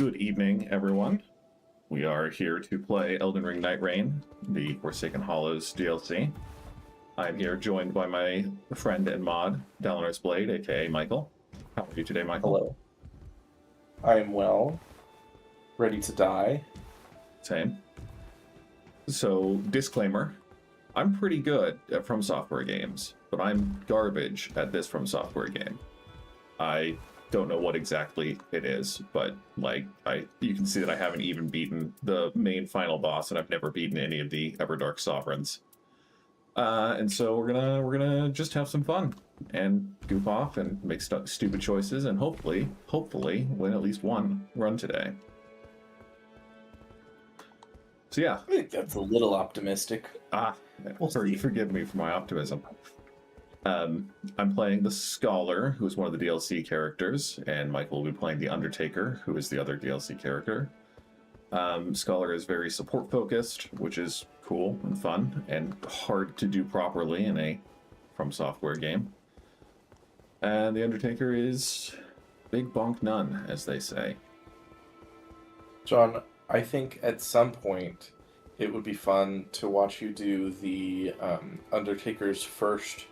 Good evening, everyone. We are here to play Elden Ring Nightreign, the Forsaken Hollows DLC. I'm here joined by my friend and mod, Dalinar's Blade, aka Michael. How are you today, Michael? Hello. I am well. Ready to die. Same. So, disclaimer, I'm pretty good at FromSoftware games, but I'm garbage at this FromSoftware game. I don't know what exactly it is, but you can see that I haven't even beaten the main final boss, and I've never beaten any of the Everdark Sovereigns. And so we're gonna just have some fun and goof off and make stupid choices, and hopefully win at least one run today. So yeah, I think that's a little optimistic. Forgive me for my optimism. I'm playing the Scholar, who is one of the DLC characters, and Michael will be playing the Undertaker, who is the other DLC character. Scholar is very support-focused, which is cool and fun, and hard to do properly in a FromSoftware game. And the Undertaker is big bonk none, as they say. John, I think at some point it would be fun to watch you do the Undertaker's first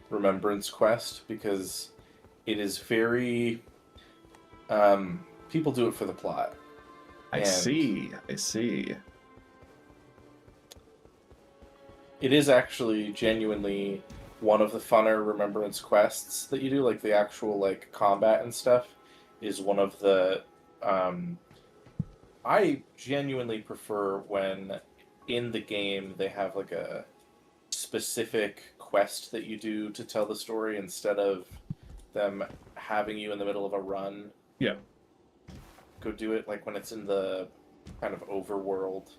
Remembrance quest, because it is very people do it for the plot. I see. It is actually genuinely one of the funner Remembrance quests that you do, like the actual combat and stuff is one of the I genuinely prefer when in the game they have like a specific quest that you do to tell the story instead of them having you in the middle of a run. Yeah. Go do it like when it's in the kind of overworld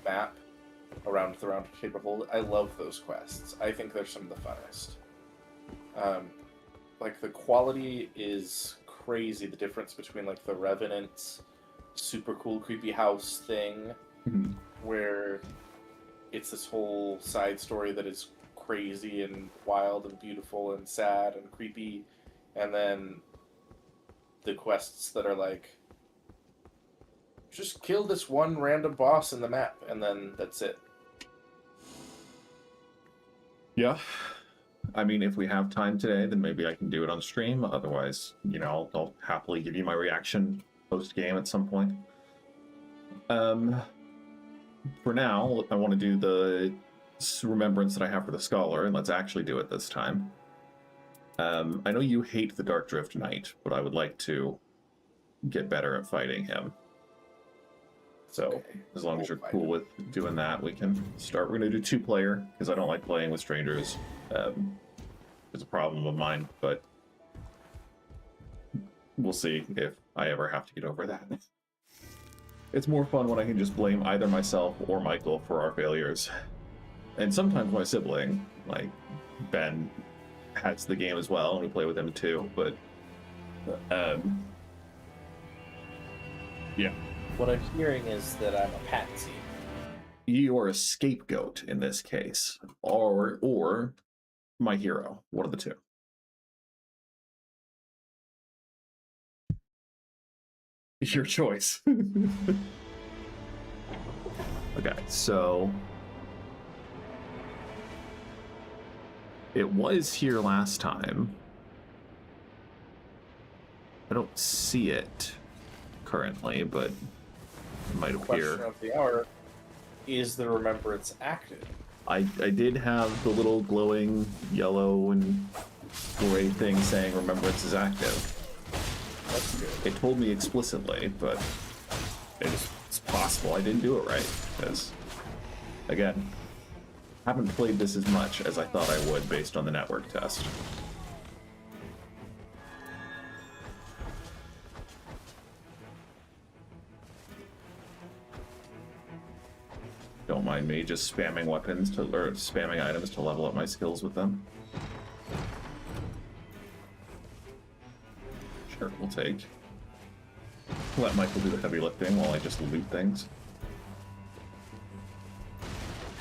map around the round shape of old. I love those quests. I think they're some of the funnest. Like the quality is crazy. The difference between like the Revenant's super cool creepy house thing, where it's this whole side story that is crazy and wild and beautiful and sad and creepy, and then the quests that are like, just kill this one random boss in the map, and then that's it. Yeah. I mean, if we have time today, then maybe I can do it on stream. Otherwise, I'll happily give you my reaction post-game at some point. For now, I want to do the remembrance that I have for the Scholar, and let's actually do it this time. I know you hate the Dark Drift Knight, but I would like to get better at fighting him. So, okay, as long as you're cool with doing that, we can start. We're going to do 2-player, because I don't like playing with strangers. It's a problem of mine, but we'll see if I ever have to get over that. It's more fun when I can just blame either myself or Michael for our failures. And sometimes my sibling, like Ben, has the game as well, and we play with him too, but yeah. What I'm hearing is that I'm a patsy. You're a scapegoat in this case, or my hero. One of the two. Your choice. Okay, so it was here last time. I don't see it currently, but it might appear. Question of the hour: is the Remembrance active? I did have the little glowing yellow and gray thing saying Remembrance is active. That's good. It told me explicitly, but it's possible I didn't do it right, because, again, I haven't played this as much as I thought I would based on the network test. Don't mind me just spamming spamming items to level up my skills with them. Sure, we'll take. Let Michael do the heavy lifting while I just loot things.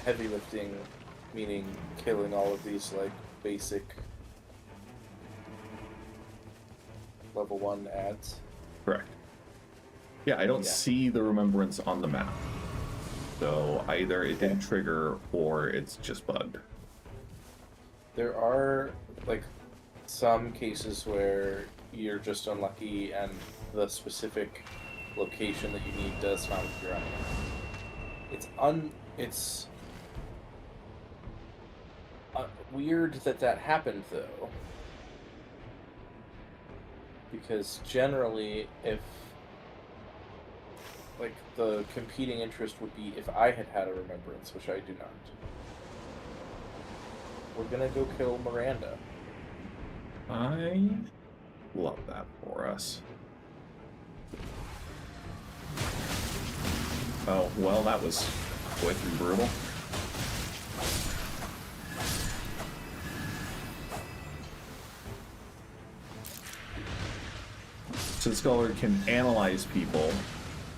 Heavy lifting, meaning killing all of these like basic level 1 ads. Correct. Yeah, I don't Yeah. see the remembrance on the map. So either it didn't trigger or it's just bugged. There are like some cases where you're just unlucky and the specific location that you need does found your enemy. It's weird that happened though, because generally if like the competing interest would be if I had had a remembrance, which I do not. We're gonna go kill Miranda. I love that for us. Oh, well, that was quick and brutal. So the Scholar can analyze people,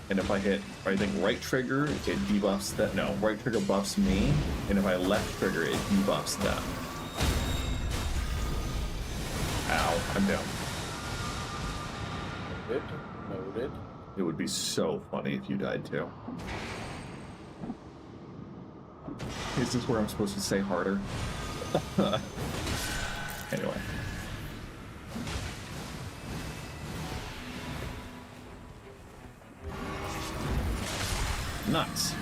and if I hit, I think, right trigger, it debuffs that. No, right trigger buffs me, and if I left trigger, it debuffs them. Ow, I'm down. Noted. It would be so funny if you died too. Is this where I'm supposed to say harder? Anyway. Nice.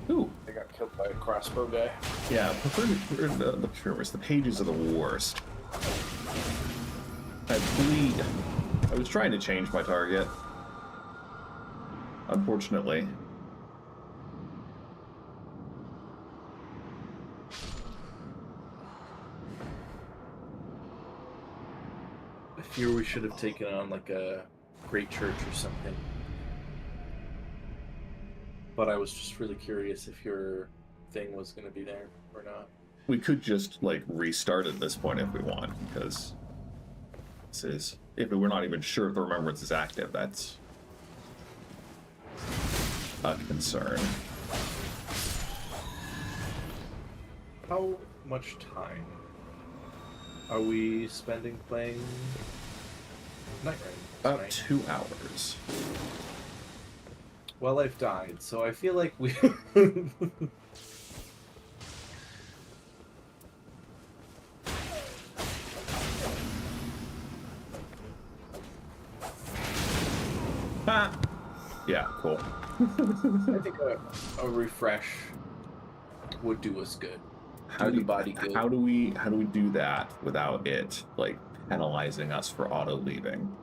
Ooh. I got killed by a crossbow guy. Yeah, prefer the Puris. The pages are the worst. I bleed. I was trying to change my target. Unfortunately. I fear we should have taken on like a great church or something. But I was just really curious if your thing was going to be there or not. We could just, like, restart at this point if we want, because this is... If we're not even sure if the Remembrance is active, that's a concern. How much time are we spending playing Nightreign About tonight? 2 hours. Well, I've died, so I feel like we... Ah! Yeah, cool. I think a refresh would do us good. How do we do that without it, like, penalizing us for auto leaving?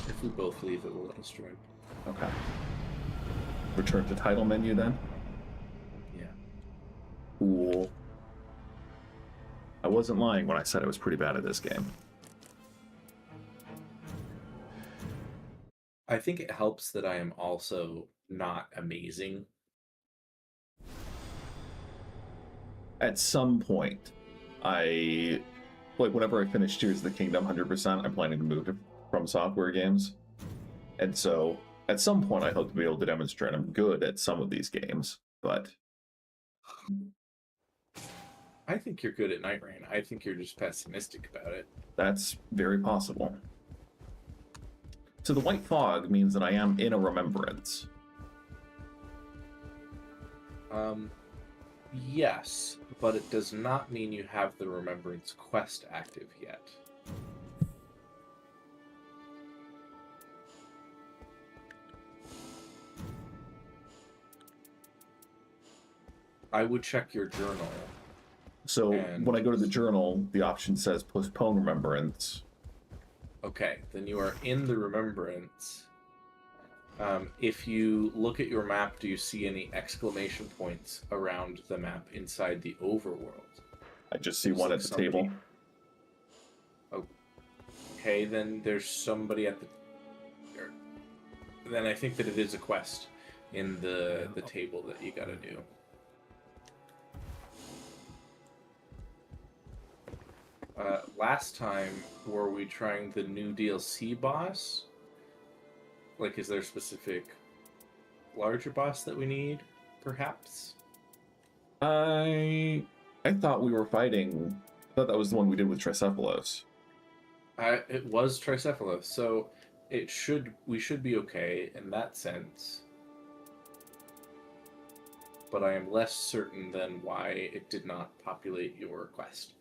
If we both leave, it will let us join. Okay. Return to title menu then? Yeah. Cool. I wasn't lying when I said I was pretty bad at this game. I think it helps that I am also not amazing. At some point, whenever I finish Tears of the Kingdom 100%, I'm planning to move to FromSoftware games. And so, at some point, I hope to be able to demonstrate I'm good at some of these games, but... I think you're good at Nightreign. I think you're just pessimistic about it. That's very possible. So the white fog means that I am in a remembrance. Yes, but it does not mean you have the Remembrance quest active yet. I would check your journal. So when I go to the journal, the option says postpone remembrance. Okay, then you are in the Remembrance. If you look at your map, do you see any exclamation points around the map inside the overworld? I just see one at the table. Okay, then there's somebody at the... Then I think that it is a quest in the table that you gotta do. Last time, were we trying the new DLC boss? Like, is there a specific larger boss that we need, perhaps? I thought we were fighting. I thought that was the one we did with Tricephalos. It was Tricephalos, so we should be okay in that sense. But I am less certain than why it did not populate your quest.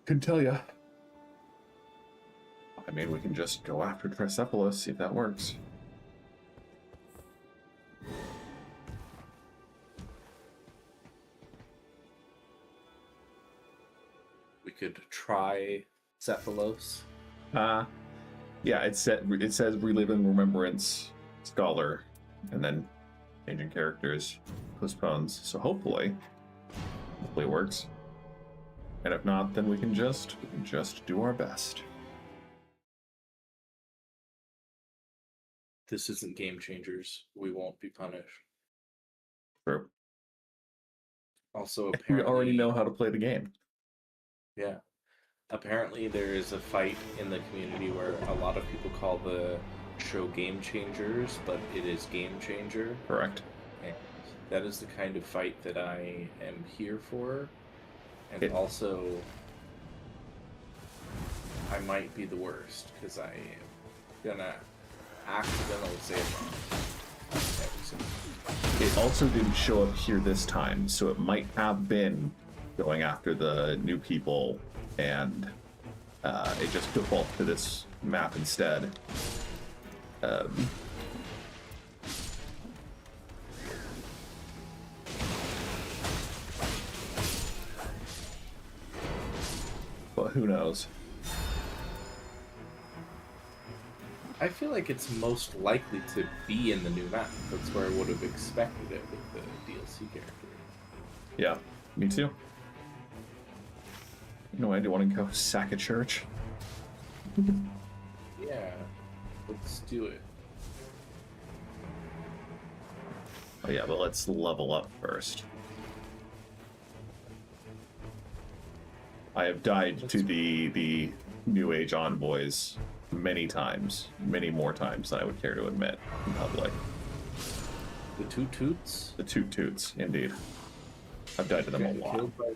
Couldn't tell ya. I mean, we can just go after Tricephalos, see if that works. We could try Cephalos. Yeah, it says reliving remembrance scholar, and then changing characters postpones. So hopefully it works. And if not, then we can just do our best. This isn't Game Changers. We won't be punished. True. Also, We apparently, already know how to play the game. yeah. Apparently, there is a fight in the community where a lot of people call the show Game Changers, but it is Game Changer. Correct. And that is the kind of fight that I am here for. And It- also, I might be the worst, because I am gonna accidentally say it wrong. Every single time. It also didn't show up here this time, so it might have been going after the new people, and it just defaulted to this map instead. But who knows? I feel like it's most likely to be in the new map. That's where I would have expected it with the DLC character. Yeah, me too. You know, I do want to go sack a church. Yeah, let's do it. Oh yeah, but let's level up first. I have died to the New Age envoys many times, many more times than I would care to admit in public. The Toot Toots? The Toot Toots, indeed. I've died to them a Getting lot. killed by-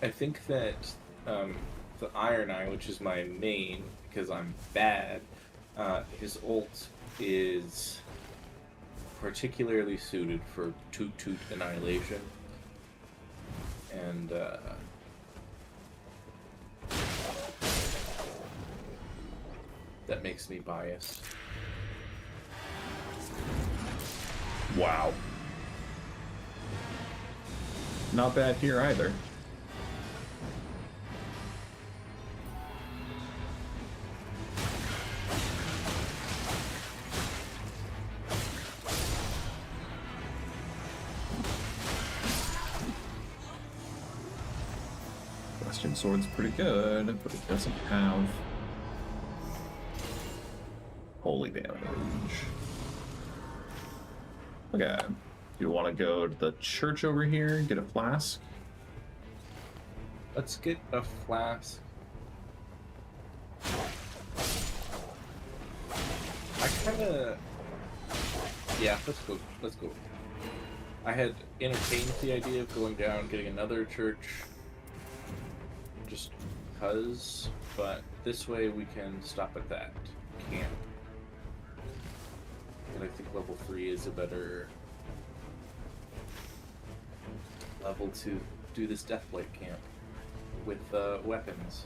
I think that the Iron Eye, which is my main, because I'm bad, his ult is particularly suited for Toot Toot Annihilation. And that makes me biased. Wow. Not bad here either. Bastion Sword's pretty good, but it doesn't have holy damage. Okay. Do you want to go to the church over here and get a flask? Let's get a flask. I kinda... Yeah, let's go. Let's go. I had entertained the idea of going down, getting another church, just because, but this way we can stop at that camp. And I think level 3 is a better level to do this Deathblade camp with weapons.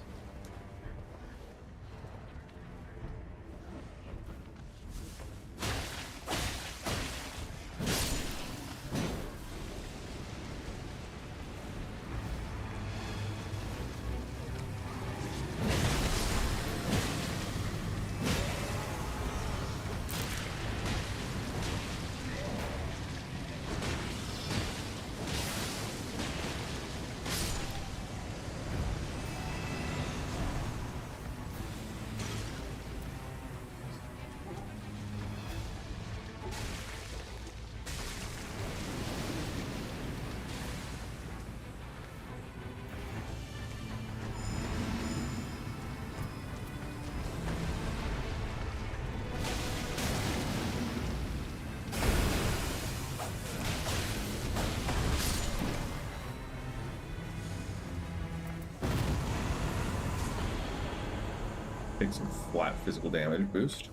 Take some flat physical damage boost.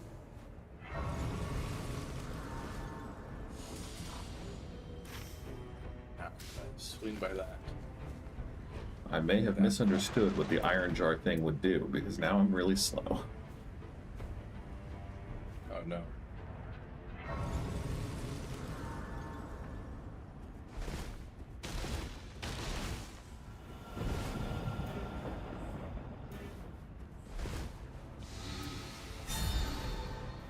Swing by that. I may have misunderstood what the iron jar thing would do, because now I'm really slow. Oh no.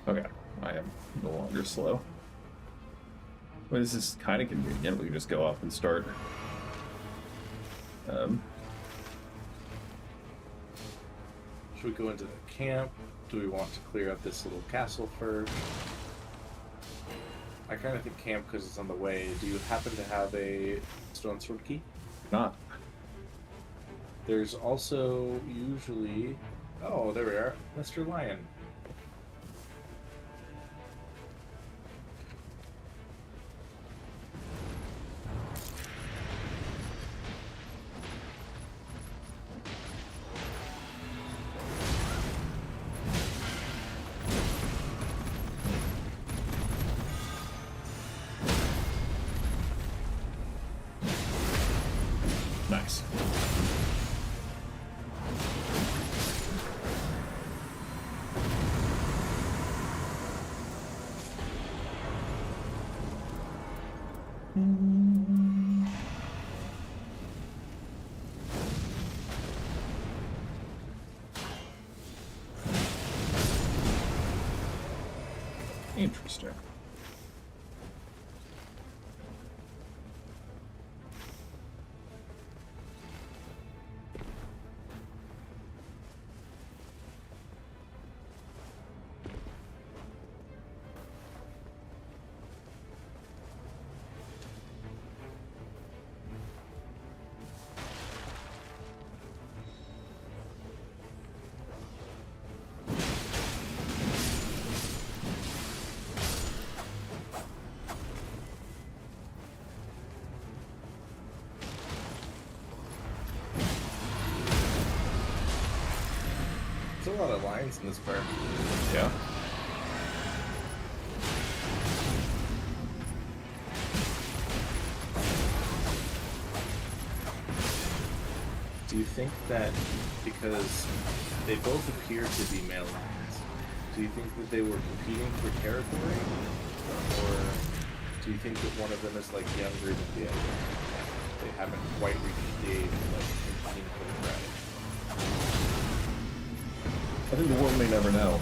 Okay, I am no longer slow. Well, this is kind of convenient. We can just go off and start. Should we go into the camp? Do we want to clear out this little castle first? I kind of think camp because it's on the way. Do you happen to have a stone sword key? Not. There's also usually... Oh, there we are. Mr. Lion. Nice. Interesting. There's a lot of lines in this part. Yeah. Do you think that because they both appear to be male lions, do you think that they were competing for territory? Or do you think that one of them is like younger than the other? They haven't quite reached the age of like competing for the prey. I think the world may never know,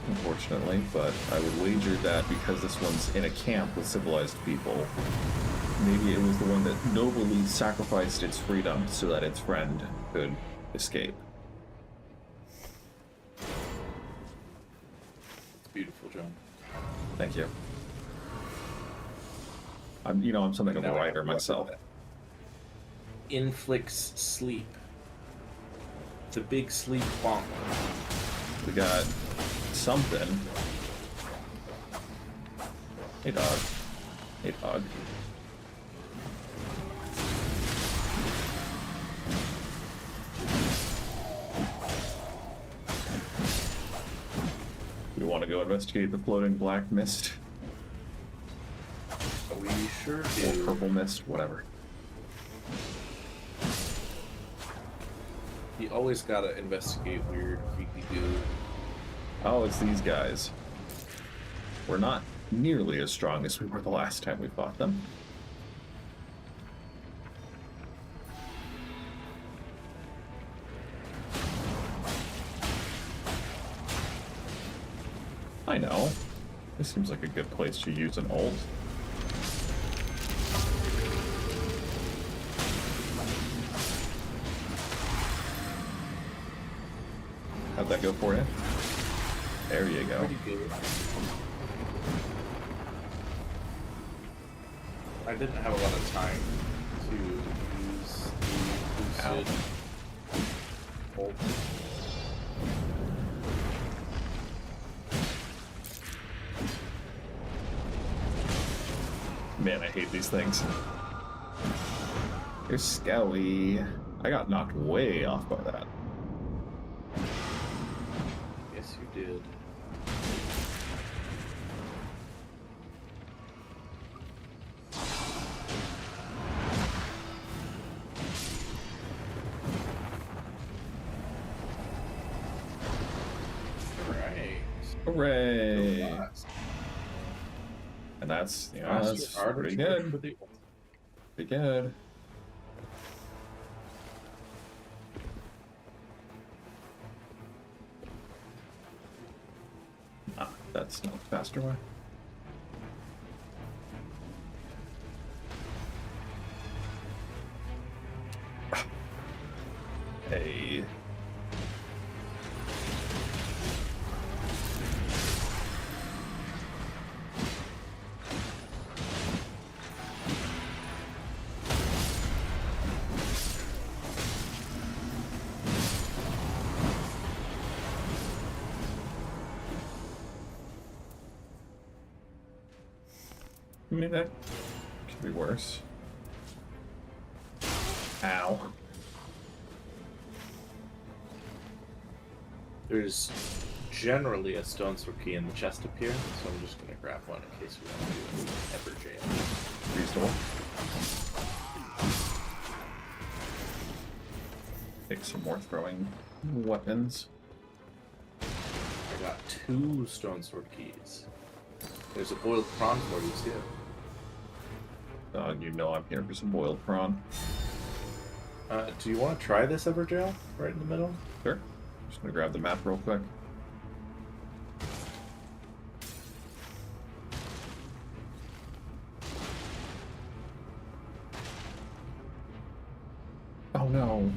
unfortunately, but I would wager that because this one's in a camp with civilized people, maybe it was the one that nobly sacrificed its freedom so that its friend could escape. It's beautiful, John. Thank you. I'm something of a Now I have writer to myself. weapon that. Inflicts sleep. It's a big sleep bomb. We got something. Hey, dog. Hey, dog. We want to go investigate the floating black mist We sure or do. purple mist, whatever. You always gotta investigate weird, creepy goo. Oh, it's these guys. We're not nearly as strong as we were the last time we fought them. I know. This seems like a good place to use an ult. How'd that go for you? There you go. Pretty good. I didn't have a lot of time to use the Ow. boosted ult. Man, I hate these things. You're scowy. I got knocked way off by that. Hooray! Blast. And that's, you know, Master that's art pretty of good. for the old. Pretty good. Ah, that's not the faster way. Hey. I mean, that could be worse. Ow. There's generally a stone sword key in the chest up here, so I'm just gonna grab one in case we want to do an ever jam. Reasonable. Take some more throwing weapons. I got 2 stone sword keys. There's a boiled prawn for you too. You know I'm here for some boiled prawn. Do you want to try this ever jail right in the middle? Sure. Just gonna grab the map real quick. Oh no.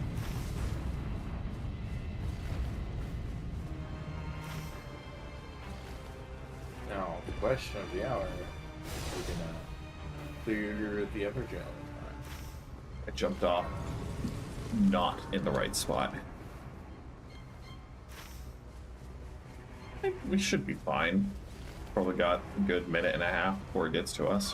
Now, the question of the hour: are we gonna clear the ever jail in time? I jumped off. Not in the right spot. I think we should be fine. Probably got a good minute and a half before it gets to us.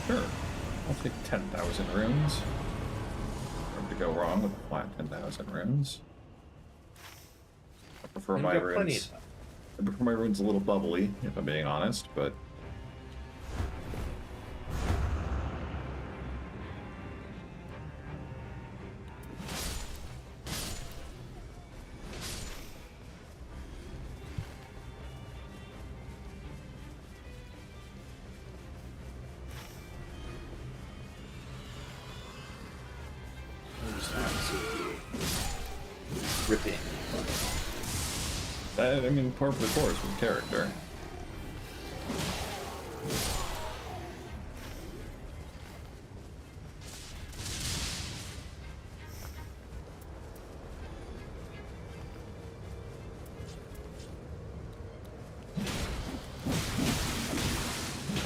Sure. I'll take 10,000 runes. Hard to go wrong with a flat 10,000 runes. I prefer We've my got plenty of runes. time. I prefer my runes a little bubbly, if I'm being honest, but I'm just absolutely ripping. I mean, par for the course with character.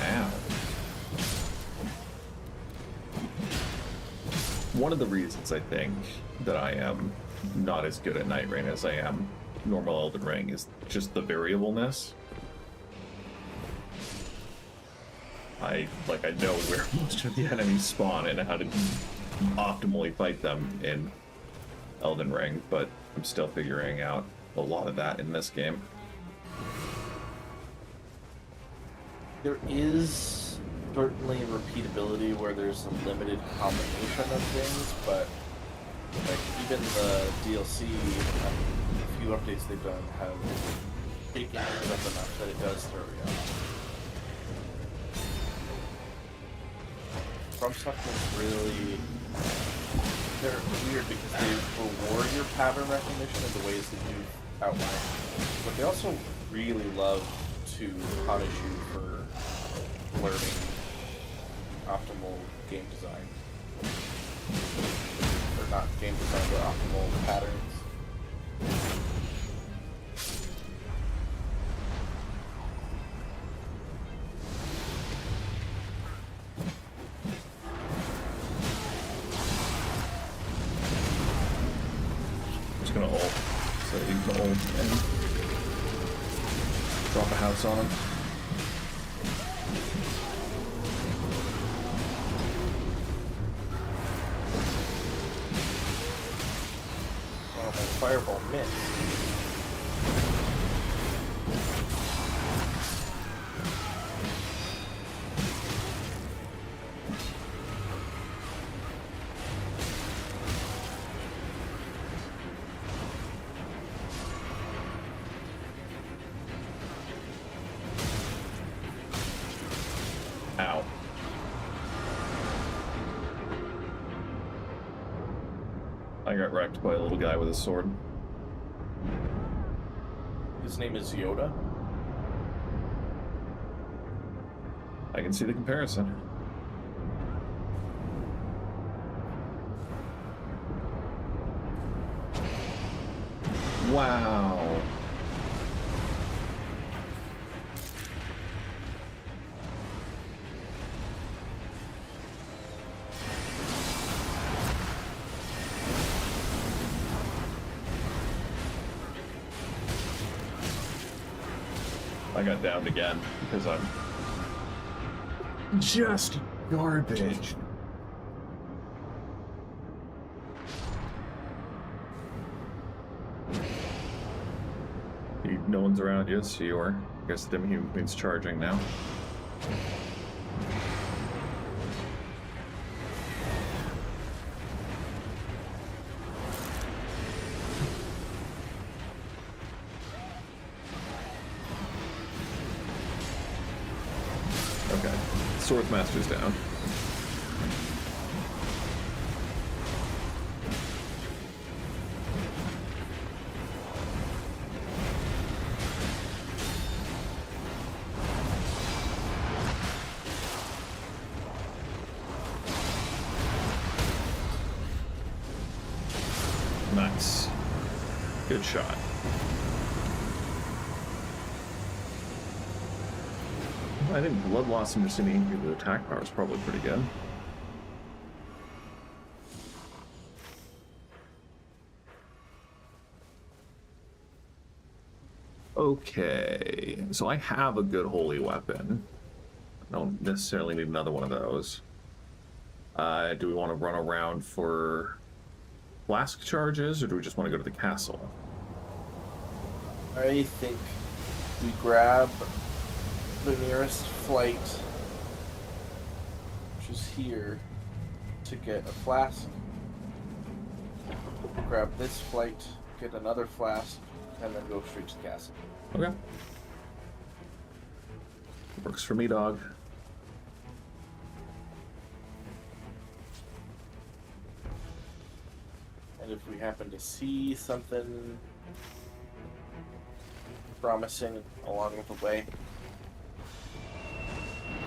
Ow. One of the reasons I think that I am not as good at Nightreign as I am normal Elden Ring is just the variableness. I know where most of the enemies spawn and how to optimally fight them in Elden Ring, but I'm still figuring out a lot of that in this game. There is certainly repeatability where there's a limited combination of things, but like even the DLC, a few updates they've done have taken it up enough that it does throw you off. FromSoftware really, they're weird because they reward your pattern recognition in the ways that you've outlined, but they also really love to punish you for learning optimal game design. Or not game design, but optimal patterns. and drop a house on him. Oh, my fireball missed. Ow. I got wrecked by a little guy with a sword. His name is Yoda. I can see the comparison. Wow. I got downed again because I'm just garbage. No one's around. Yes, you are. I guess the Demi-Human Queen's charging now. Okay. Swordsmaster's down. Nice. Good shot. I think blood loss and just any increase attack power is probably pretty good. Okay, so I have a good holy weapon. I don't necessarily need another one of those. Do we want to run around for flask charges, or do we just want to go to the castle? I think we grab the nearest flight, which is here, to get a flask. Grab this flight, get another flask, and then go straight to the castle. Okay. Works for me, dog. And if we happen to see something promising along the way,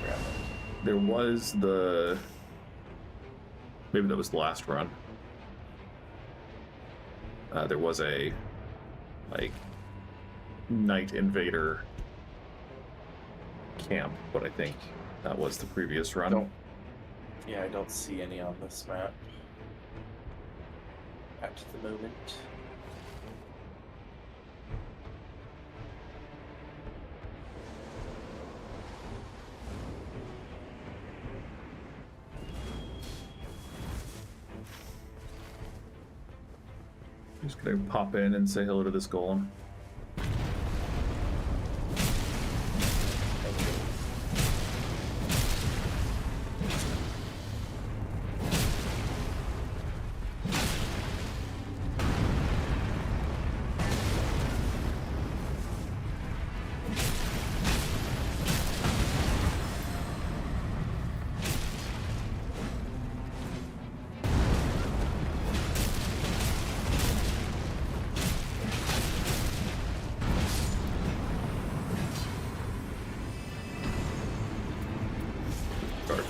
grab it. There was the... Maybe that was the last run. There was a, like, Night Invader camp, but I think that was the previous run. I don't see any on this map at the moment. Just gonna pop in and say hello to this golem.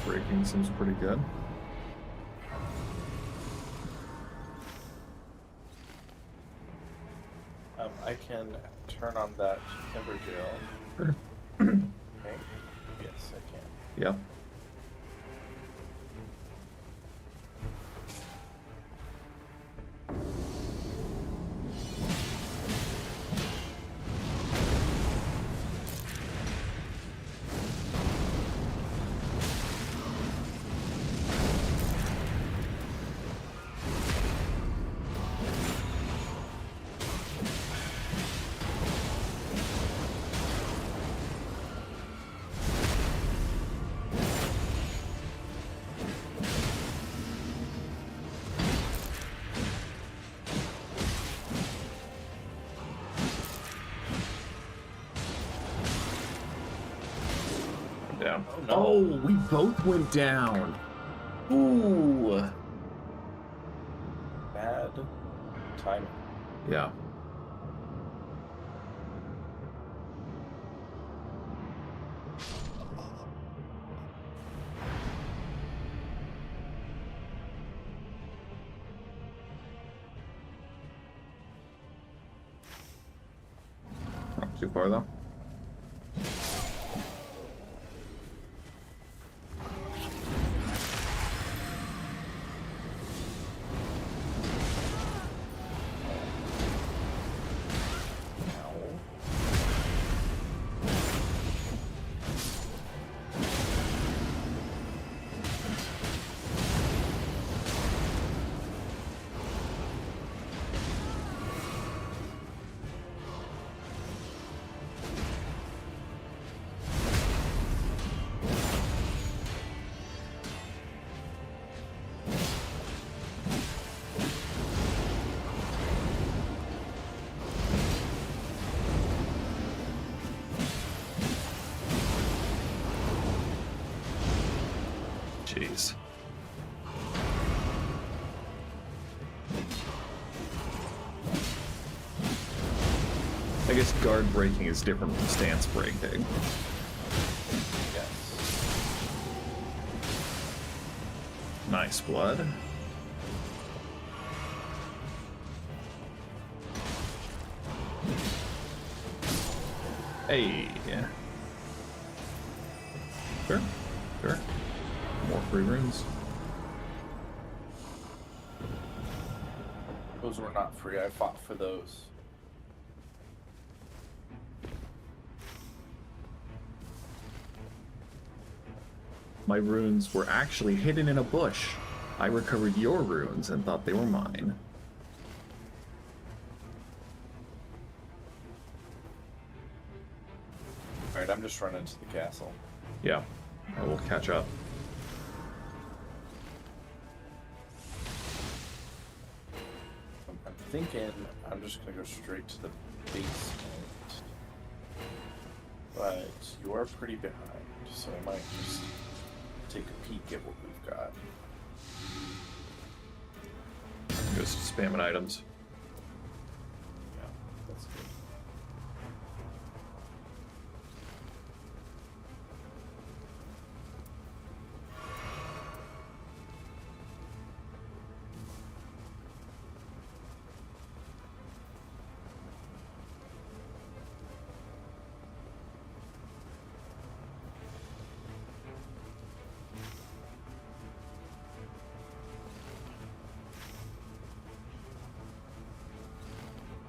Breaking seems pretty good. I can turn on that timber drill. Sure. Okay. Yes, I can. Yep. Down. Oh, no. Oh, we both went down. Ooh. Bad timing. Yeah. Not too far though. Jeez. I guess guard breaking is different from stance breaking. Yes. Nice blood. Hey. Sure. Sure. More free runes. Those were not free. I fought for those. My runes were actually hidden in a bush. I recovered your runes and thought they were mine. Alright, I'm just running to the castle. Yeah, I will catch up. I'm thinking I'm just gonna go straight to the basement. But you are pretty behind, so I might just take a peek at what we've got. Just spamming items. Yeah, that's good.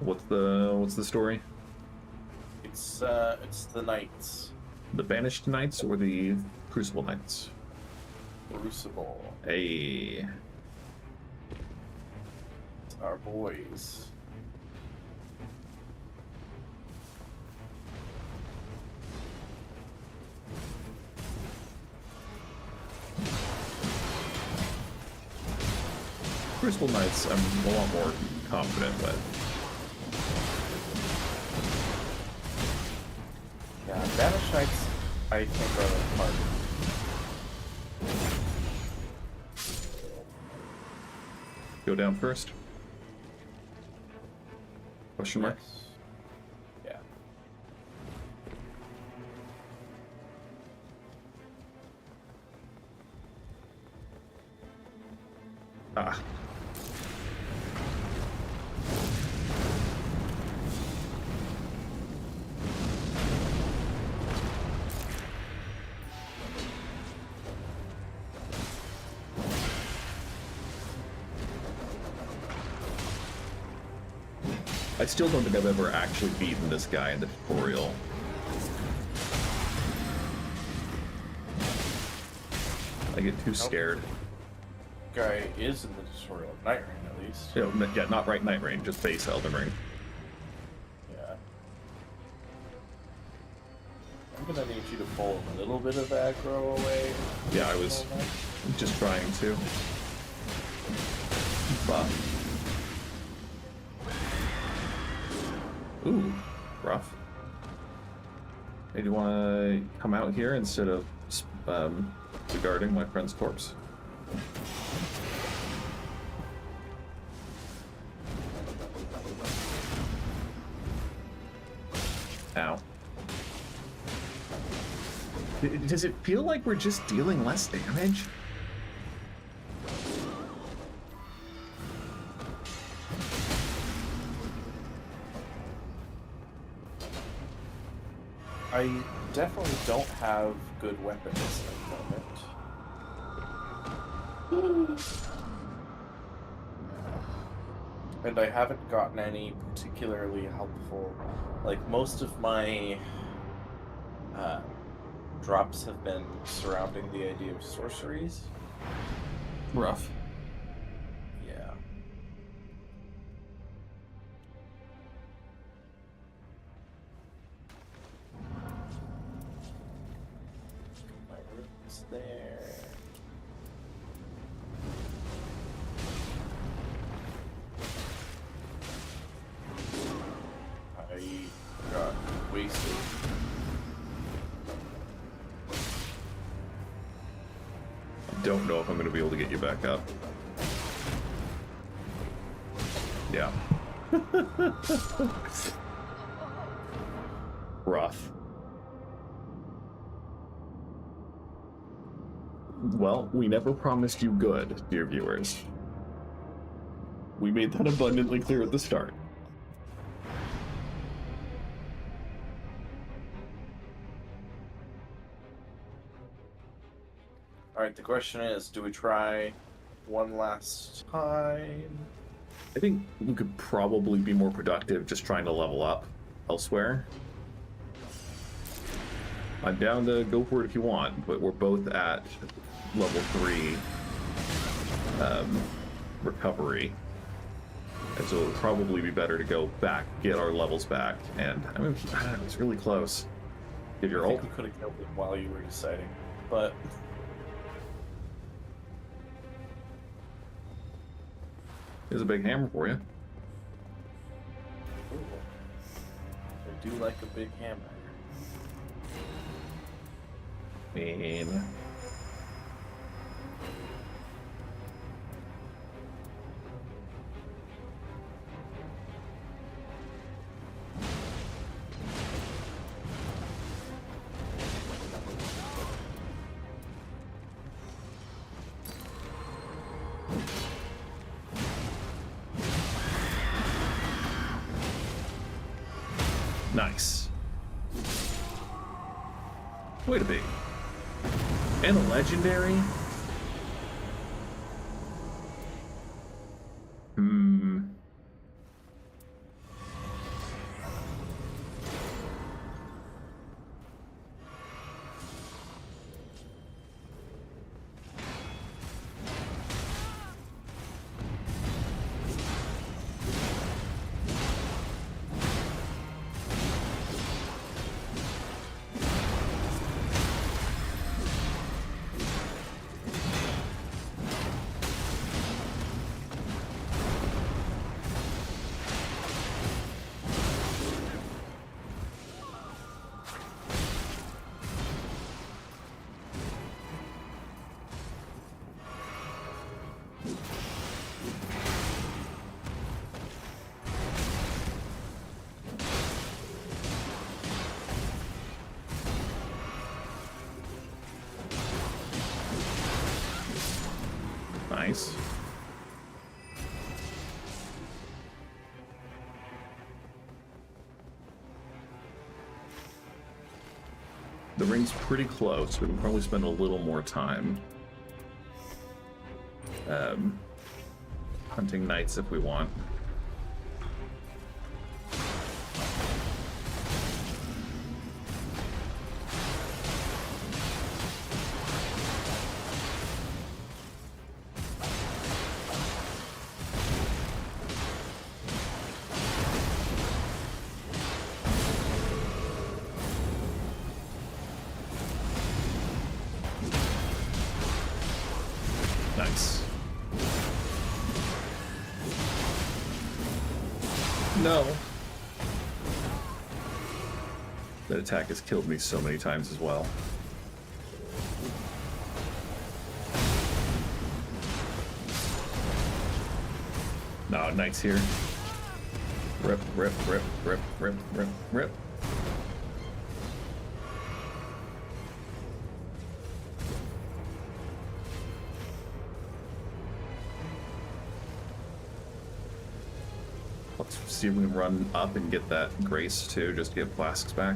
What's the story? It's the knights. The Banished Knights or the Crucible Knights? Crucible. Hey. It's our boys. Crucible Knights I'm a lot more confident with. Yeah, Banished Knights, I think, are the harder. Go down first? Question mark? Yes. Yeah. Ah. I still don't think I've ever actually beaten this guy in the tutorial. I get too scared. Guy is in the tutorial of Nightreign, at least. Yeah, not right Nightreign, just base Elden Ring. Yeah. I'm gonna need you to pull a little bit of aggro away. Yeah, I was just trying to. Buff. Ooh, rough. Hey, do you want to come out here instead of regarding my friend's corpse? Ow. Does it feel like we're just dealing less damage? I definitely don't have good weapons at the moment. And I haven't gotten any particularly helpful. Like, most of my drops have been surrounding the idea of sorceries. Rough. Yeah. My room's there. I got wasted. Don't know if I'm going to be able to get you back up. Yeah. Rough. Well, we never promised you good, dear viewers. We made that abundantly clear at the start. Alright, the question is, do we try one last time? I think we could probably be more productive just trying to level up elsewhere. I'm down to go for it if you want, but we're both at level 3 recovery. And so it would probably be better to go back, get our levels back, and I mean, it's really close. Get your I ult. think we could have killed him while you were deciding, but... Here's a big hammer for you. Ooh. I do like a big hammer. And nice. Way to be. And a legendary? Nice. The ring's pretty close. We can probably spend a little more time hunting knights if we want. Nice. No. That attack has killed me so many times as well. No, Knight's here. Rip, rip, rip, rip, rip, rip, rip. Let's see if we can run up and get that Grace too, just to get flasks back.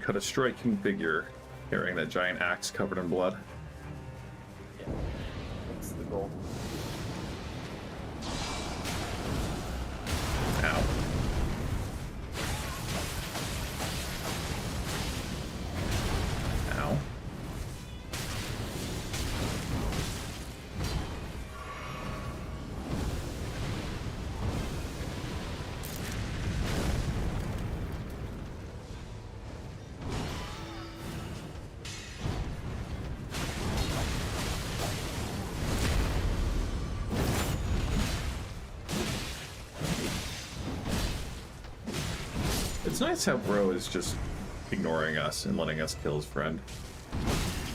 Cut a striking figure carrying that giant axe covered in blood. Yeah, that's the goal. Ow. Ow. It's nice how Bro is just ignoring us and letting us kill his friend.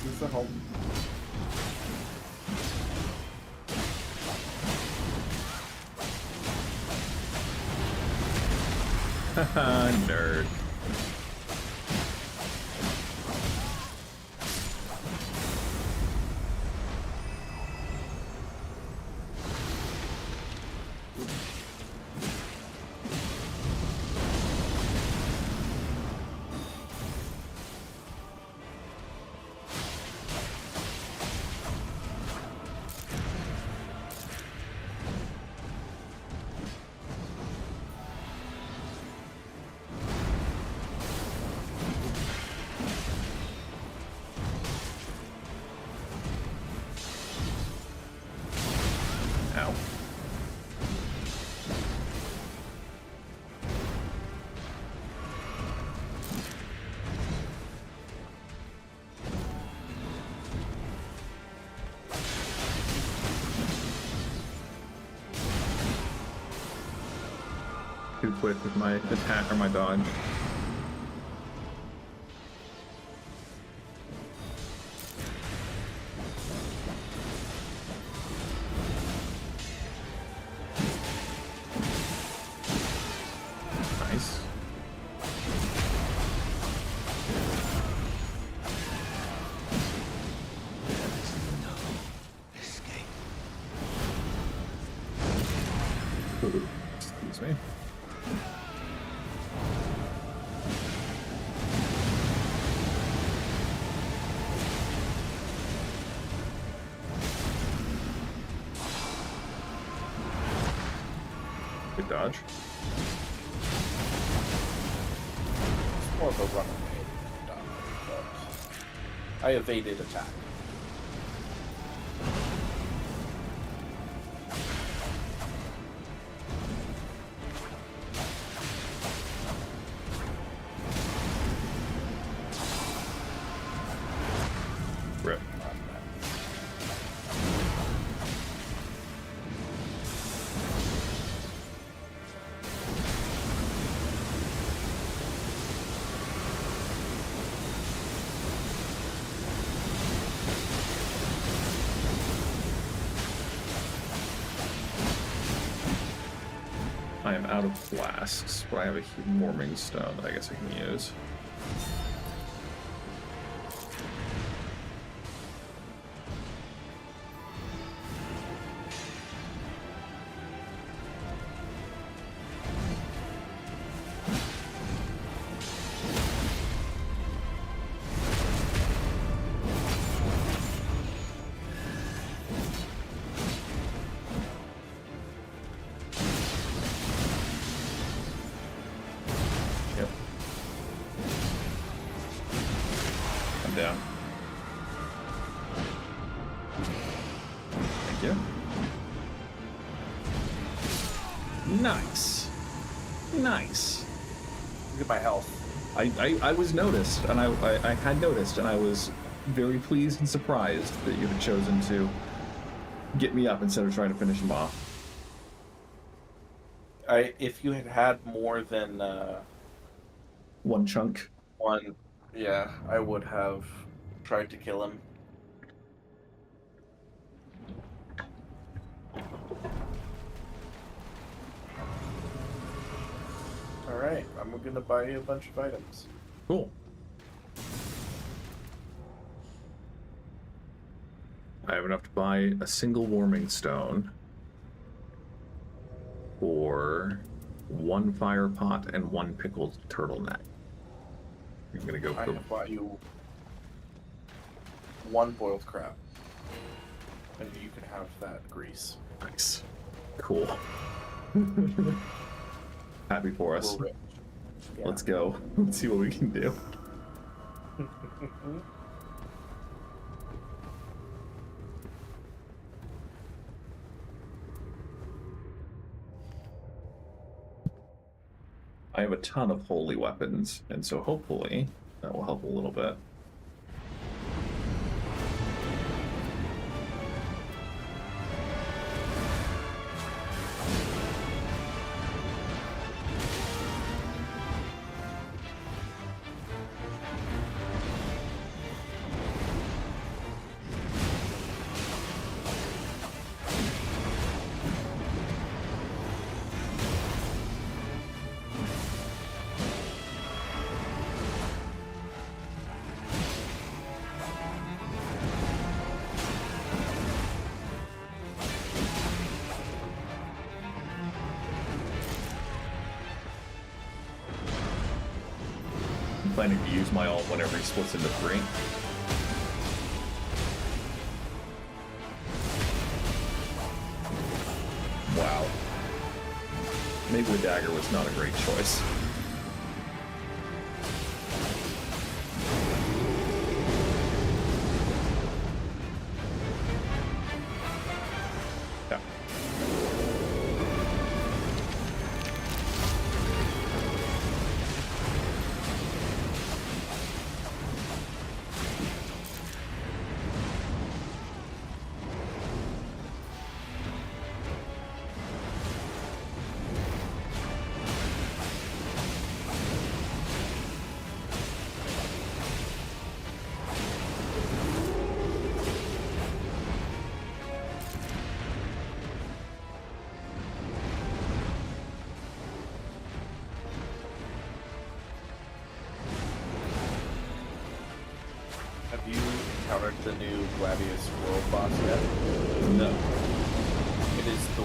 Use the home. Haha, nerd. Ow. Too quick with my attack or my dodge. Nice. Ooh, excuse me. Good dodge. It's more of a run away than dodge, but I evaded attack. Rip. I am out of flasks, but I have a warming stone that I guess I can use. my health. I was noticed, and I had noticed, and I was very pleased and surprised that you had chosen to get me up instead of trying to finish him off. If you had had more than One chunk. one, yeah, I would have tried to kill him. All right, I'm gonna buy you a bunch of items. Cool. I have enough to buy a single warming stone, or one fire pot and one pickled turtleneck. I'm gonna go. I have bought you one boiled crab, and you can have that grease. Nice. Cool. Happy for us. We're rich. Yeah. Let's go. Let's see what we can do. I have a ton of holy weapons, and so hopefully that will help a little bit. Planning to use my ult whenever he splits into three. Wow. Maybe the dagger was not a great choice. Yeah. Have you encountered the new Gladius world boss yet? No. It is the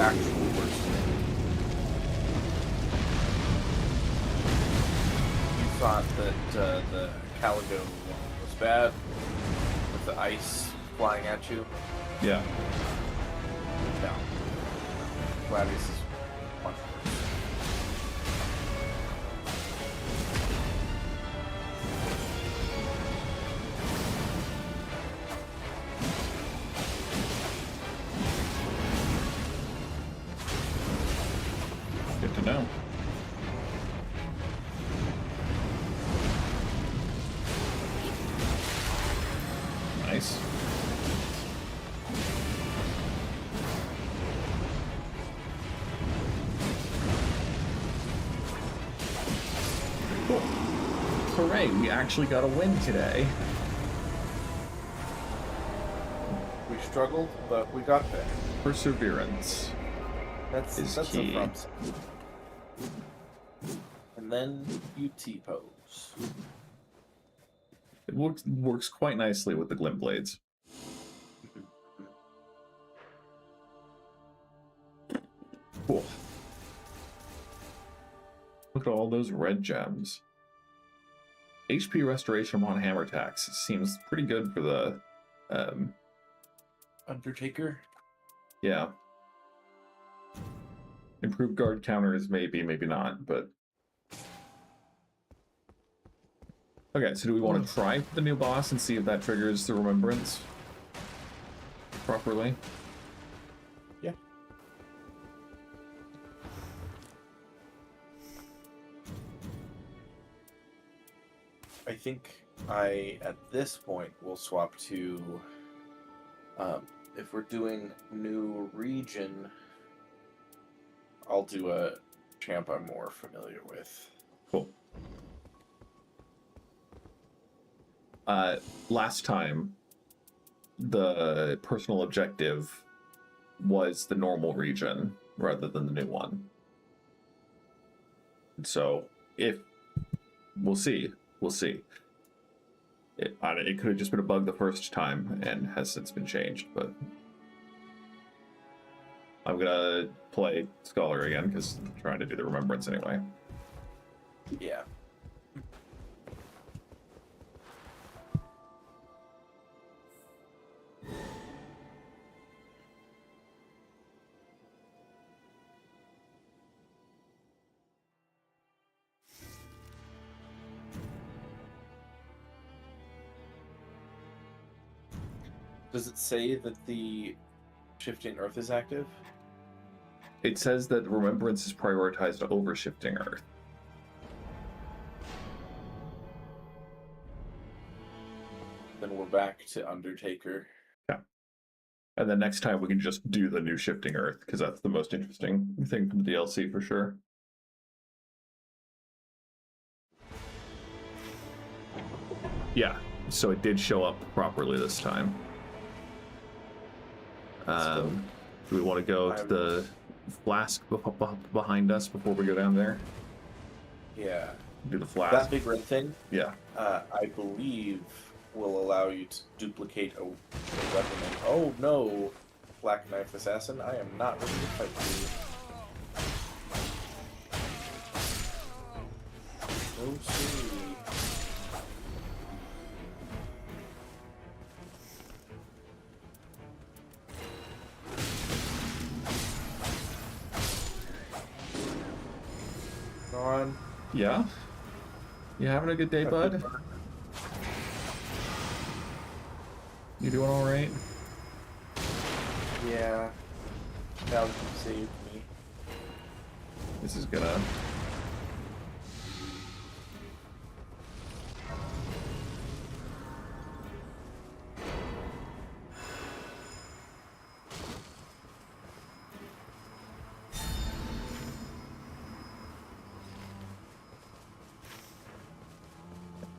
actual worst thing. You thought that the Caligo one was bad, with the ice flying at you? Yeah. No. Gladius is much worse. Good to know. Nice. Cool. Hooray, we actually got a win today. We struggled, but we got there. Perseverance. That's key. a FromSoftware. And then you T-pose. It works quite nicely with the glint blades. Cool. Look at all those red gems. HP restoration upon hammer attacks seems pretty good for the Undertaker? yeah. Improved guard counters, maybe, maybe not, but... Okay, so do we want to try for the new boss and see if that triggers the remembrance properly? Yeah. I think I, at this point, will swap to, if we're doing new region, I'll do a champ I'm more familiar with. Cool. Last time, the personal objective was the normal region rather than the new one. So, if we'll see. It could have just been a bug the first time and has since been changed, but I'm gonna play Scholar again because I'm trying to do the Remembrance anyway. Yeah. Does it say that the Shifting Earth is active? It says that Remembrance is prioritized over Shifting Earth. Then we're back to Undertaker. Yeah. And then next time we can just do the new Shifting Earth, because that's the most interesting thing from the DLC for sure. Yeah, so it did show up properly this time. Do we want to go to the flask behind us before we go down there? Yeah. Do the flask. That big red thing, Yeah. I believe, will allow you to duplicate a weapon. Oh no, Black Knife Assassin, I am not ready to fight you. Oh, see. On. Yeah? You having a good day, bud? You doing all right? Yeah. Now you saved me. This is gonna...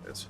It's...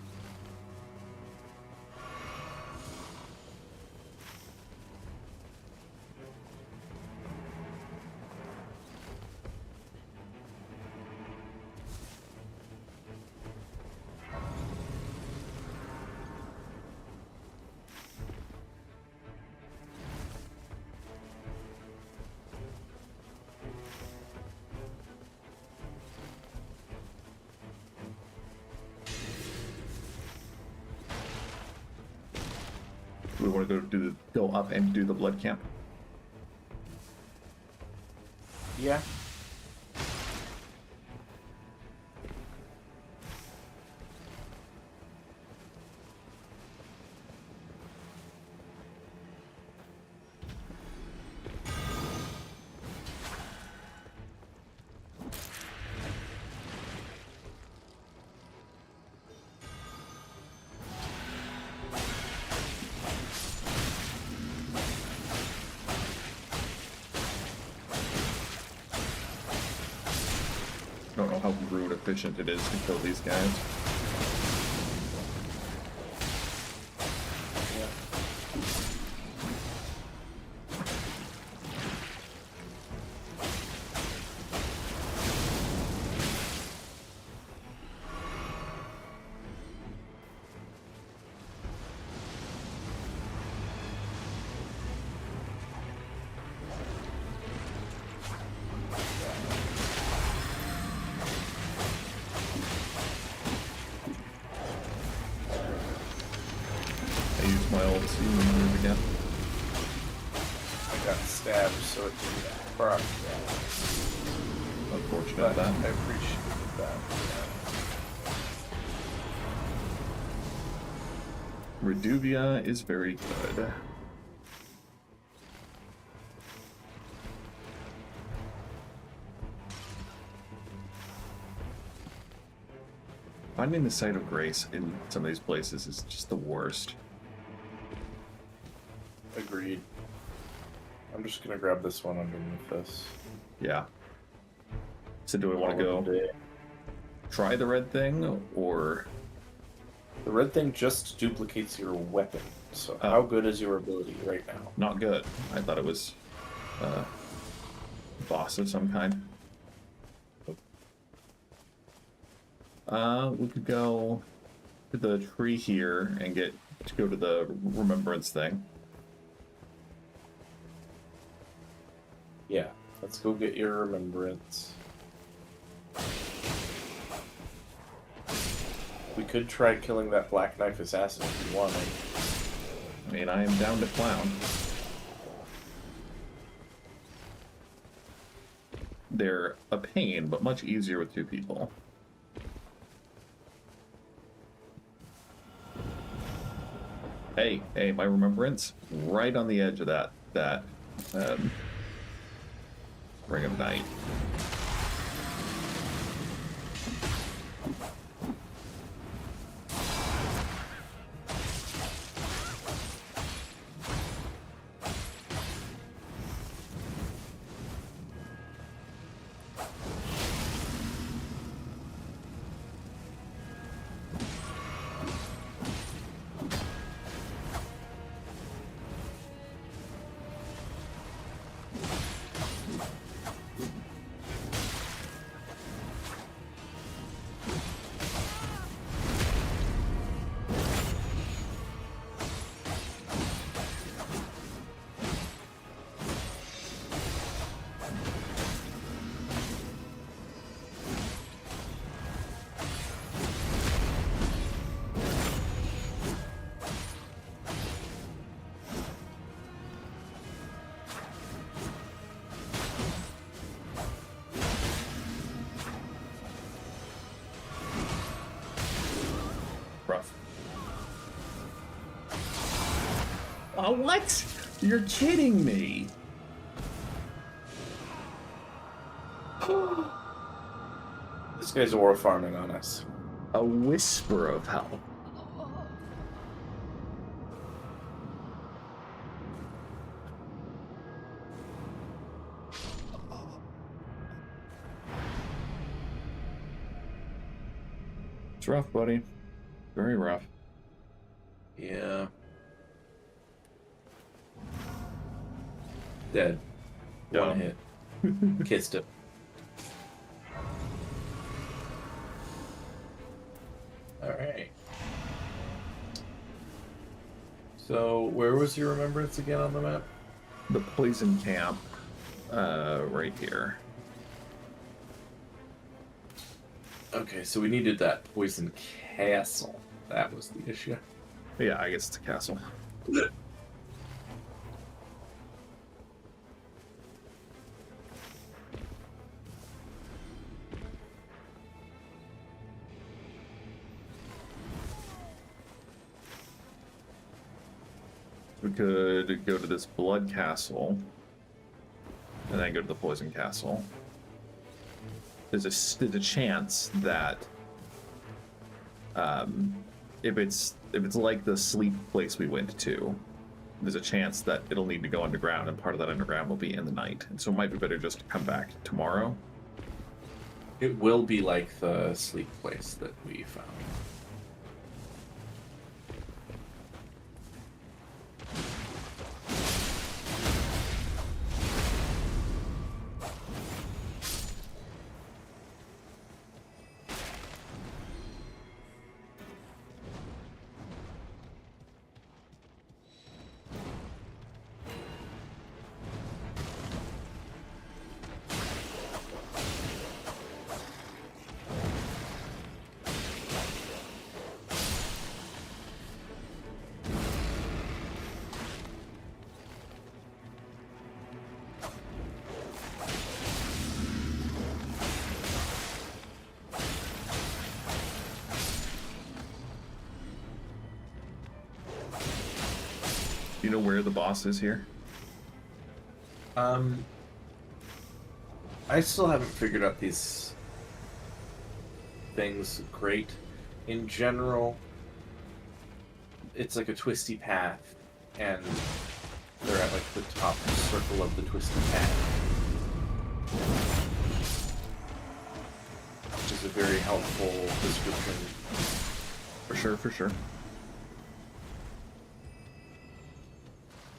We want to go up and do the blood camp. Yeah. I don't know how rude efficient it is to kill these guys. Yeah. I used my ult, so you can move again. I got stabbed, so it didn't proc. Unfortunate But that. I appreciated that. Reduvia is very good. Finding the site of grace in some of these places is just the worst. Agreed. I'm just gonna grab this one underneath this. Yeah. So do we want to go try the red thing, or... The red thing just duplicates your weapon. So how good is your ability right now? Not good. I thought it was boss of some kind. We could go to the tree here and go to the remembrance thing. Yeah, let's go get your remembrance. We could try killing that Black Knife assassin if you wanted. I mean, I am down to clown. They're a pain, but much easier with 2 people. Hey, my remembrance, right on the edge of that Ring of Night. Rough. Oh, what? You're kidding me. This guy's aura farming on us. A whisper of hell. It's rough, buddy. Very rough. Yeah. Dead. Yeah. One hit. Kissed it. Alright. So, where was your remembrance again on the map? The poison camp, right here. Okay, so we needed that poison castle. That was the issue. Yeah, I guess it's a castle. We could go to this blood castle, and then go to the poison castle. There's a chance that if it's like the sleep place we went to, there's a chance that it'll need to go underground, and part of that underground will be in the night. And so it might be better just to come back tomorrow. It will be like the sleep place that we found. Do you know where the boss is here? I still haven't figured out these things great. in general, it's like a twisty path, and they're at like the top circle of the twisty path, which is a very helpful description. For sure, for sure.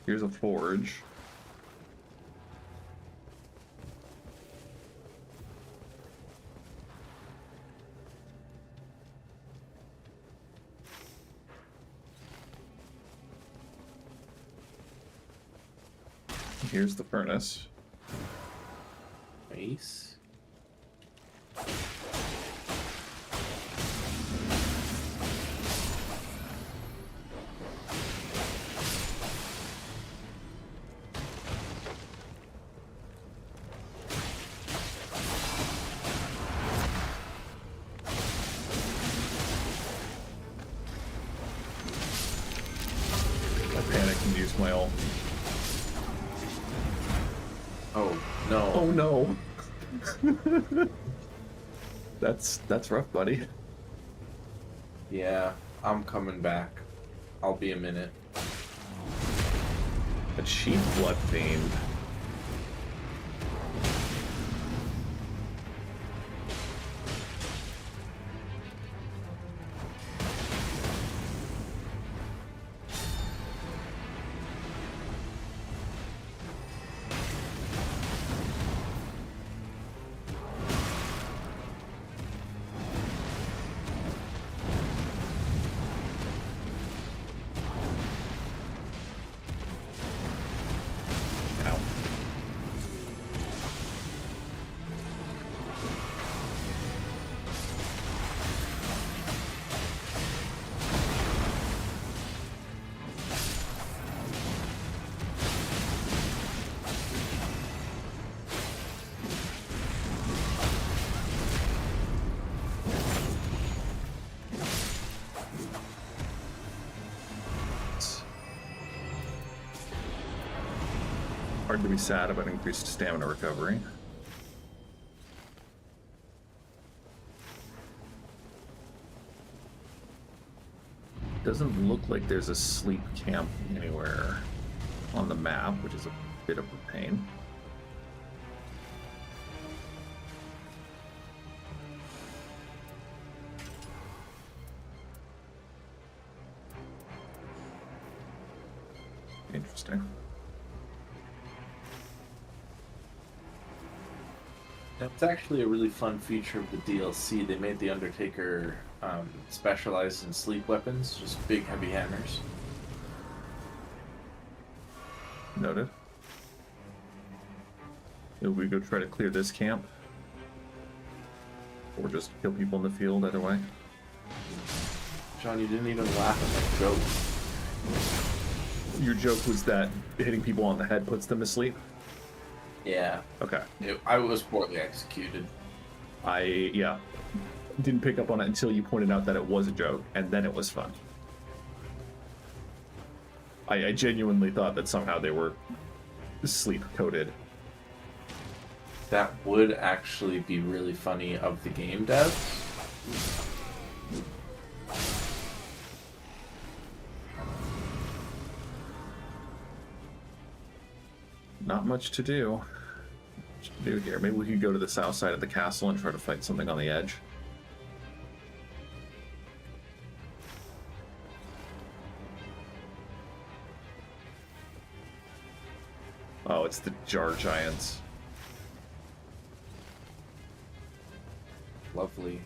Here's a forge. Here's the furnace. Nice. I panicked and used my ult. Oh no. Oh no. That's rough, buddy. Yeah, I'm coming back. I'll be a minute. A cheap blood fiend. Ow. Hard to be sad about increased stamina recovery. Doesn't look like there's a sleep camp anywhere on the map, which is a bit of a pain. Interesting. That's actually a really fun feature of the DLC. They made the Undertaker specialized in sleep weapons, just big heavy hammers. Noted. Will we go try to clear this camp? Or just kill people in the field, either way? John, you didn't even laugh at my joke. Your joke was that hitting people on the head puts them to sleep? Yeah, Okay. I was poorly executed. Yeah. Didn't pick up on it until you pointed out that it was a joke, and then it was fun. I genuinely thought that somehow they were sleep-coded. That would actually be really funny of the game devs. Not much to do. Much to do here. Maybe we could go to the south side of the castle and try to fight something on the edge. Oh, it's the jar giants. Lovely.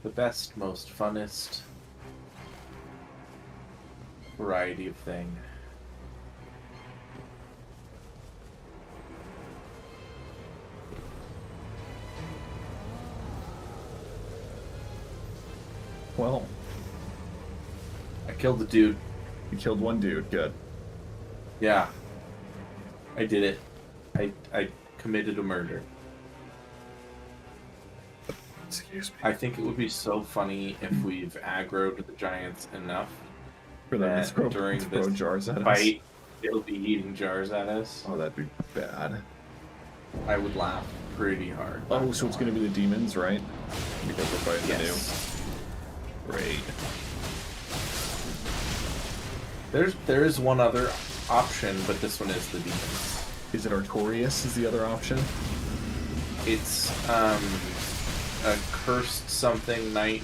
The best, most funnest variety of thing. Well, I killed the dude. you killed one dude. Good. Yeah. I did it. I committed a murder. Excuse me. I think it would be so funny if we've aggroed the giants enough For them that to throw, during to throw this jars at us. fight, it'll be eating jars at us. Oh, that'd be bad. I would laugh. pretty hard. Oh, so it's going to be the demons, right? Because we're fighting Yes. the new. Great. There is one other option, but this one is the demons. Is it Artorias is the other option? It's a cursed something knight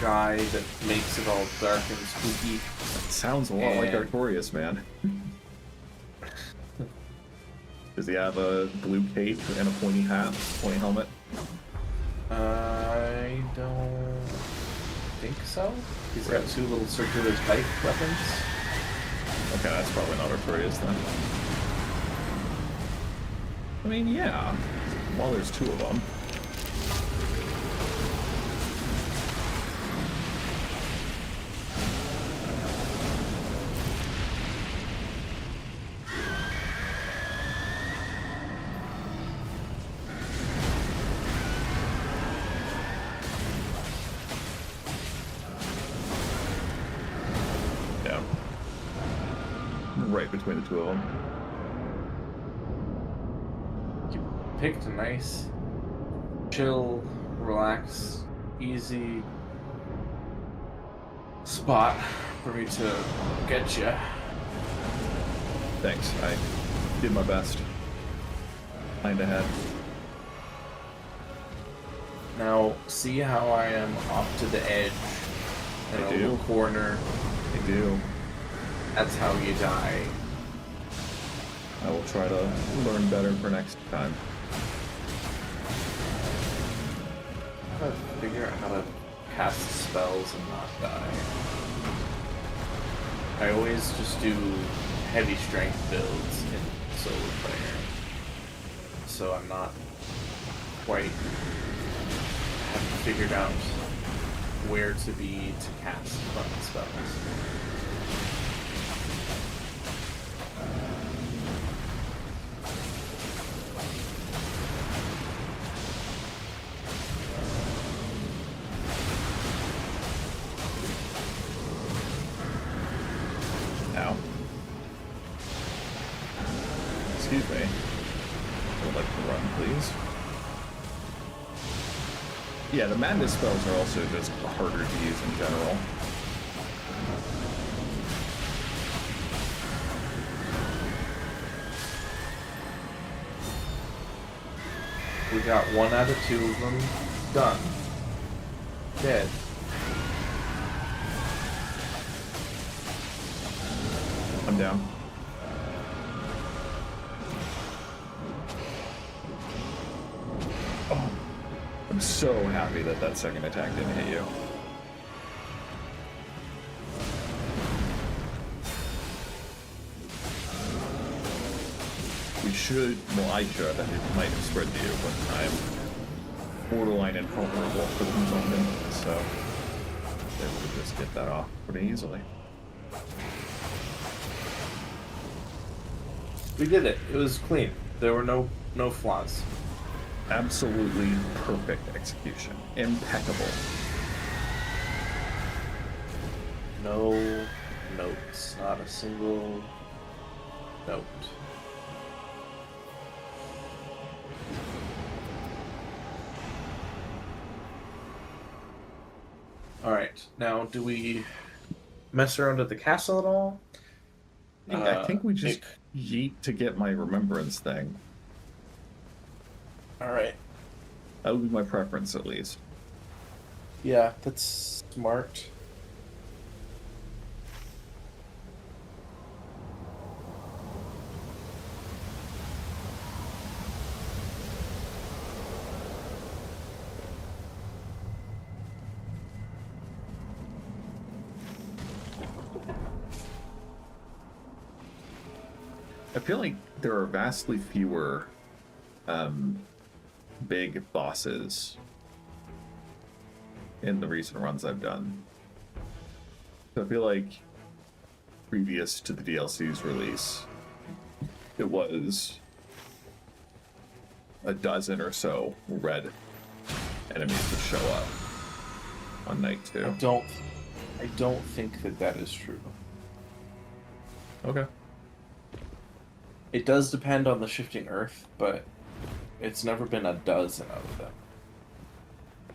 guy that makes it all dark and spooky. That sounds a lot like Artorias, man. Does he have a blue cape and a pointy hat, pointy helmet? I don't think so. He's got two little circular type weapons. Okay, that's probably not Artorias then. I mean, yeah. Well, there's two of them. Yeah. Right between the two of them. You picked a nice, chill, relax, easy spot for me to get you. Thanks. I did my best. Kinda had. Now, see how I am off to the edge in I a do. little corner? I do. That's how you die. I will try to learn better for next time. Gotta figure out how to cast spells and not die. I always just do heavy strength builds in solo player, so I'm not quite haven't figured out where to be to cast fun spells. Ow. Excuse me. I would like to run, please. Yeah, the madness spells are also just harder to use in general. We got 1 out of 2 of them done. Dead. I'm down. Oh, I'm so happy that that second attack didn't hit you. We should, well, I should, and it might have spread to you, but I'm borderline invulnerable for the moment, so they will just get that off pretty easily. We did it. It was clean. There were no flaws. Absolutely perfect execution. Impeccable. No notes. Not a single note. Alright, now do we mess around at the castle at all? I think we just yeet to get my remembrance thing. Alright. That would be my preference, at least. Yeah, that's smart. I feel like there are vastly fewer big bosses in the recent runs I've done. So I feel like previous to the DLC's release, it was a dozen or so red enemies would show up on night 2. I don't think that is true. Okay. It does depend on the shifting earth, but It's never been a dozen of them.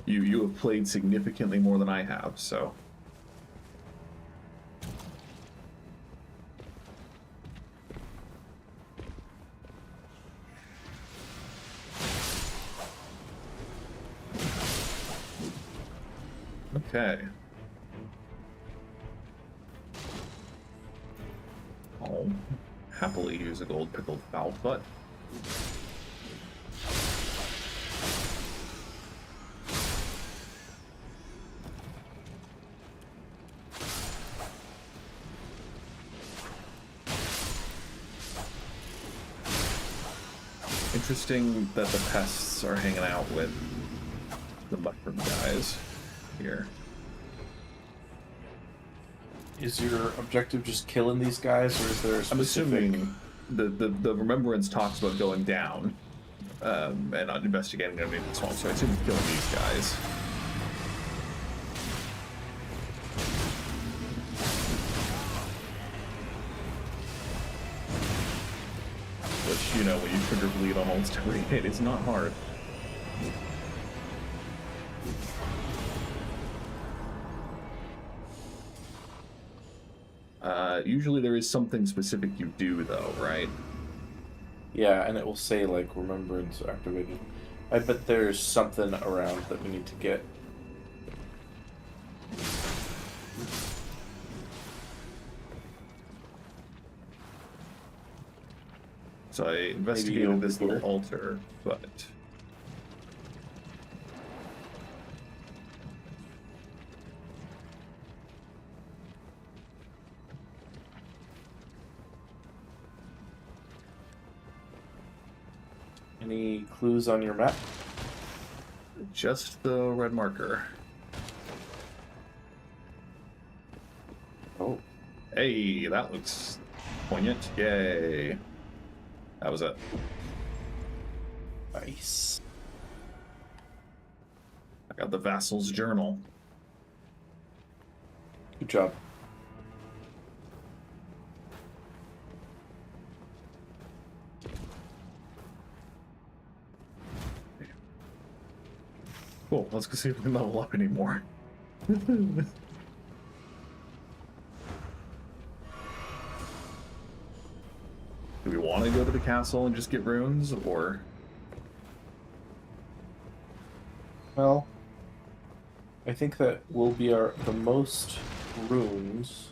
You have played significantly more than I have, so. Okay. I'll happily use a gold pickled fowl butt. Interesting that the pests are hanging out with the mushroom guys here. Is your objective just killing these guys, or is there a I'm specific... assuming the Remembrance talks about going down and investigating underneath the swamp, so I assume it's killing these guys. Which, you know, when you trigger bleed on almost every hit, it's not hard. Usually there is something specific you do, though, right? Yeah, and it will say, like, Remembrance activated. I bet there's something around that we need to get. So I investigated this little altar, but... Any clues on your map? just the red marker. Oh. Hey, that looks poignant. Yay. That was it. Nice. I got the Vassal's Journal. Good job. Cool, let's go see if we can level up anymore. Do we want to go to the castle and just get runes, or... Well, I think that will be the most runes.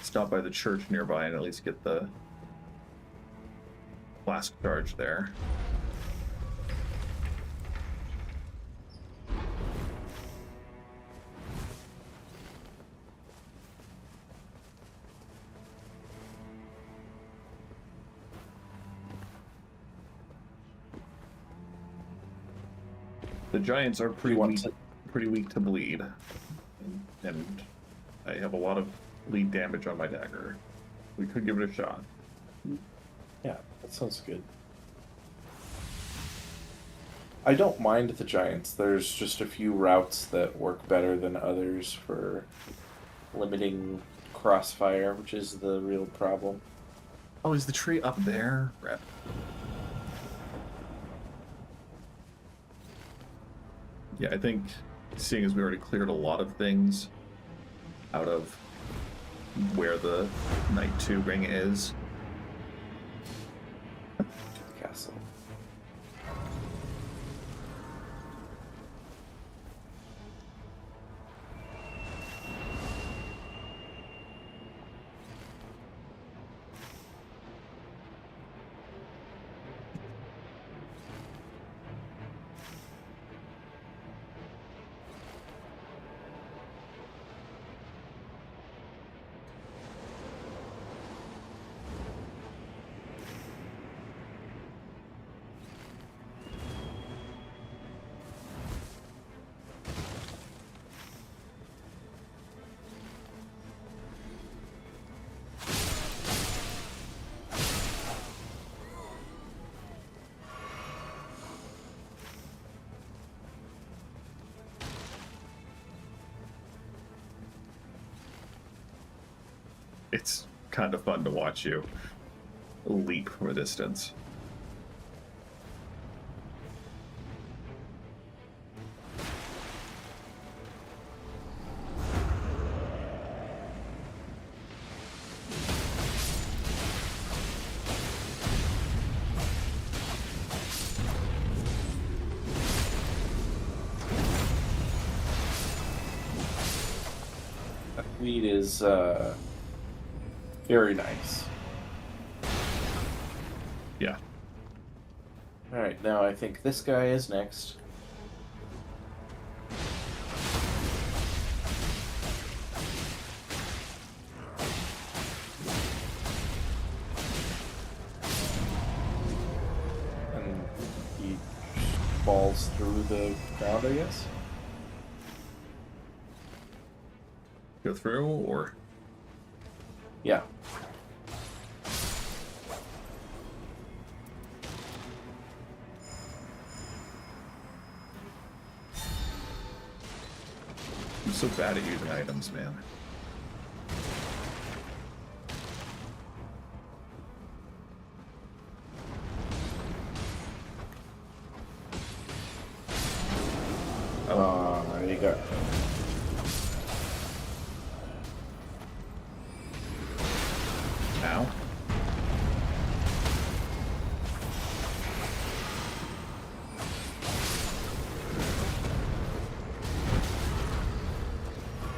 Stop by the church nearby and at least get the flask charge there. The giants are pretty weak to bleed, and I have a lot of bleed damage on my dagger. We could give it a shot. Yeah, that sounds good. I don't mind the giants. There's just a few routes that work better than others for limiting crossfire, which is the real problem. Oh, is the tree up there? Rep. Yeah, I think, seeing as we already cleared a lot of things out of where the Night 2 ring is. Castle. it's kind of fun to watch you leap from a distance. That lead is very nice. Yeah. Alright, now I think this guy is next. And he falls through the ground, I guess. Go through, or Yeah. I'm so bad at using items, man. There you go. Ow.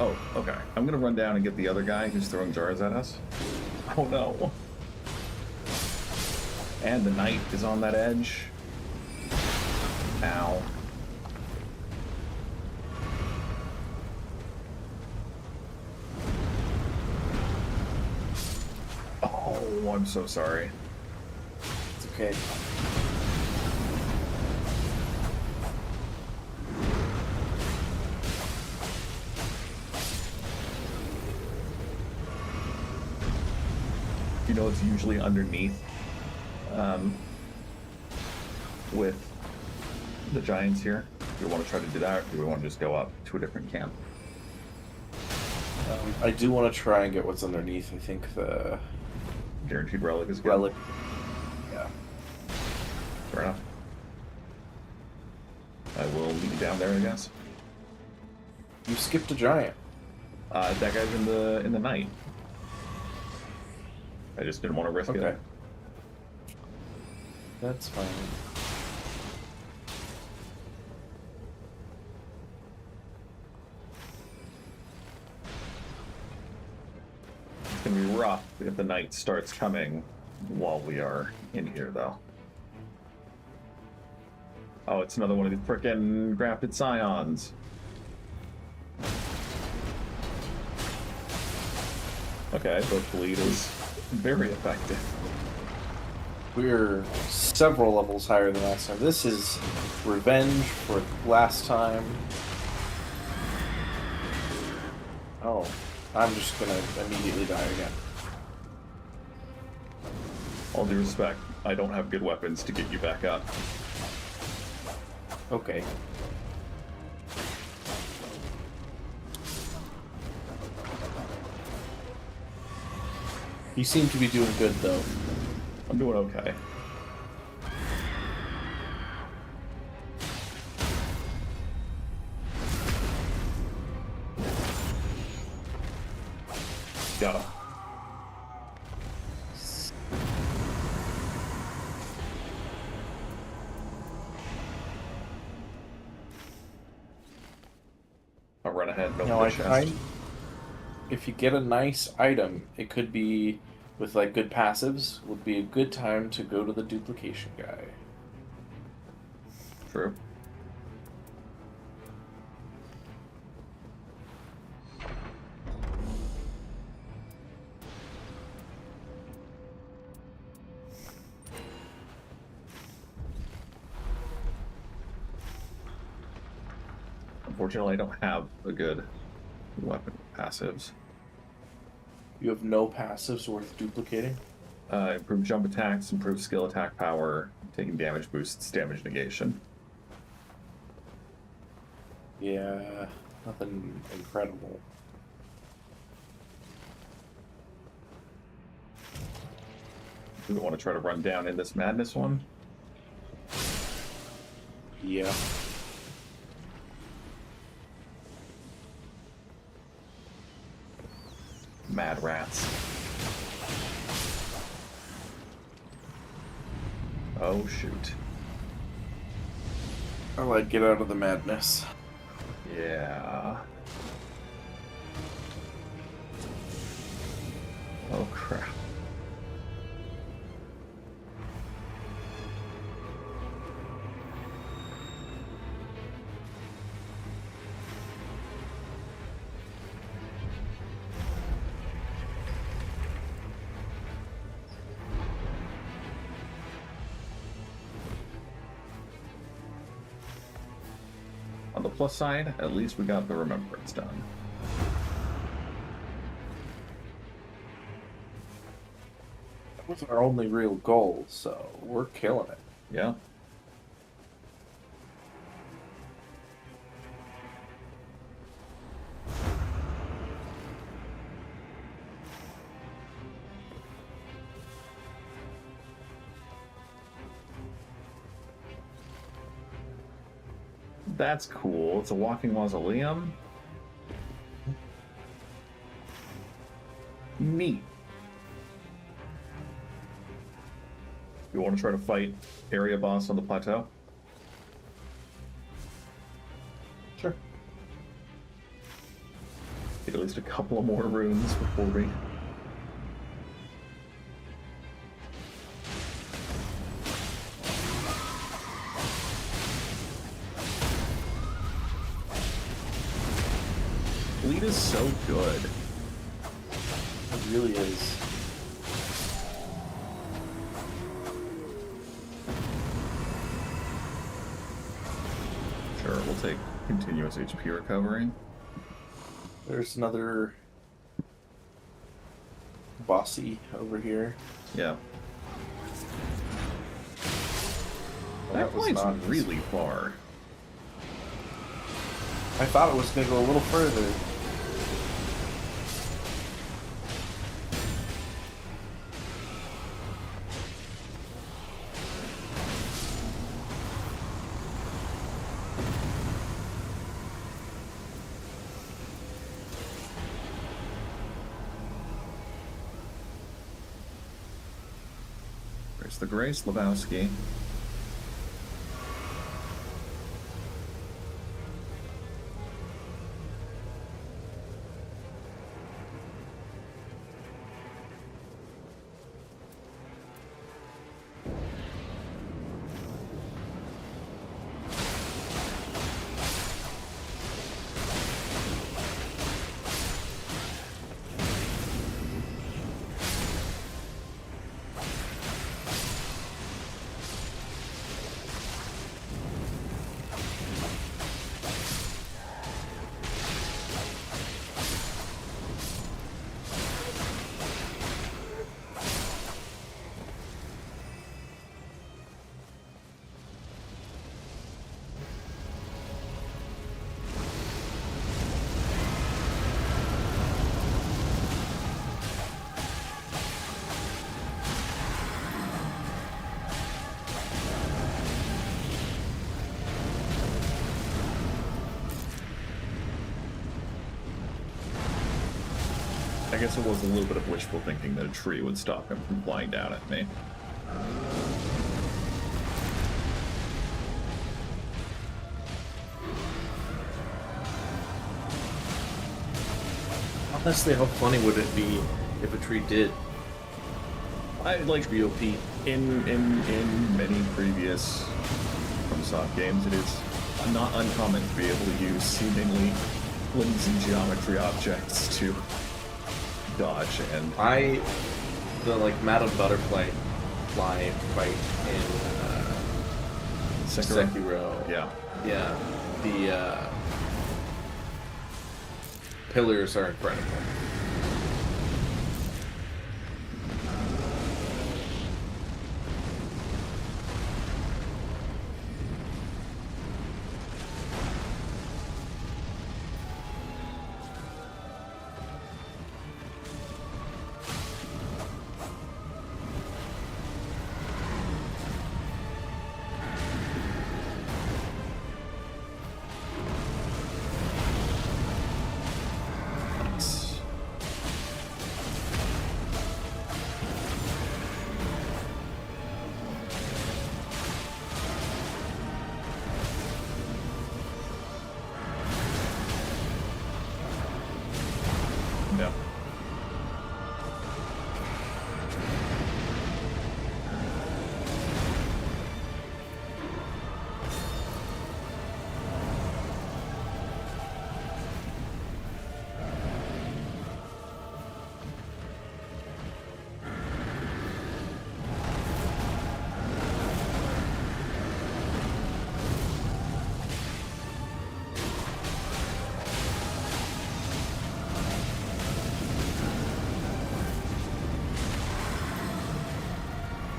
Oh, okay. I'm gonna run down and get the other guy who's throwing jars at us. Oh no. And the knight is on that edge. Ow. Oh, I'm so sorry. It's okay. You know, it's usually underneath with the giants here. Do we want to try to do that, or do we want to just go up to a different camp? I do want to try and get what's underneath. I think the Guaranteed relic is good. relic. Yeah. Fair enough. I will meet you down there, I guess. You skipped a giant. That guy's in the night. I just didn't want to risk Okay. it. That's fine. It's gonna be rough if the night starts coming while we are in here, though. Oh, it's another one of these frickin' grafted scions. Okay, both bleed is very effective. We're several levels higher than last time. This is revenge for last time. Oh, I'm just gonna immediately die again. All due respect, I don't have good weapons to get you back up. Okay. You seem to be doing good, though. I'm doing okay. Got him. I'll run ahead and open No, the chest. if you get a nice item, it could be with like good passives. Would be a good time to go to the duplication guy. True. Unfortunately, I don't have a good weapon with passives. You have no passives worth duplicating. Improved jump attacks, improved skill attack power, taking damage boosts, damage negation. Yeah, nothing incredible. Do we want to try to run down in this madness one? Yeah. Mad rats. Oh, shoot. Oh, I'd get out of the madness. Yeah. Oh, crap. On the plus side, at least we got the remembrance done. That was our only real goal, so we're killing it. Yeah. That's cool. It's a walking mausoleum. Neat. You want to try to fight area boss on the plateau? Sure. Get at least a couple of more runes before we... Bleed is so good. It really is. Sure, we'll take continuous HP recovery. There's another bossy over here. Yeah. Well, That was point's not as- really far. I thought it was going to go a little further. There's the Grace Lebowski. I guess it was a little bit of wishful thinking that a tree would stop him from flying down at me. Honestly, how funny would it be if a tree did? I like Tree OP. in many previous FromSoft games, it is not uncommon to be able to use seemingly flimsy geometry objects to dodge and The like Madame Butterfly fly fight in Sekiro. Yeah. Yeah. The pillars are incredible.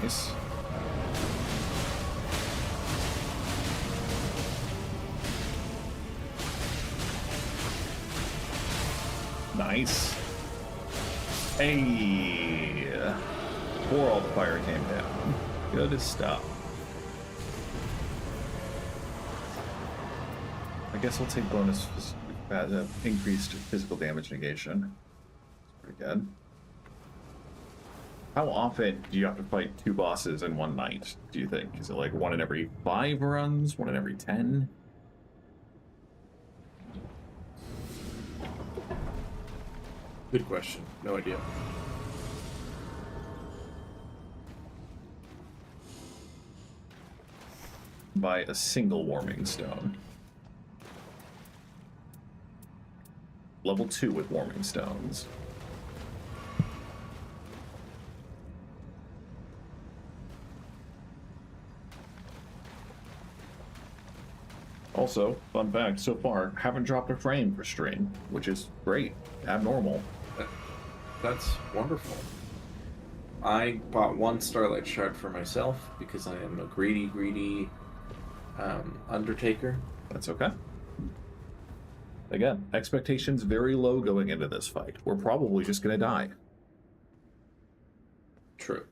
Nice. Nice. Hey. Before all the fire came down. Good stuff. I guess I'll take bonus increased physical damage negation. Pretty good. How often do you have to fight 2 bosses in one night, do you think? Is it like 1 in every 5 runs? 1 in every 10? Good question. No idea. By a single warming stone. Level 2 with warming stones. Also, fun fact, so far, haven't dropped a frame for stream, which is great. Abnormal. That's wonderful. I bought 1 Starlight Shard for myself because I am a greedy Undertaker. That's okay. Again, expectations very low going into this fight. We're probably just gonna die. True.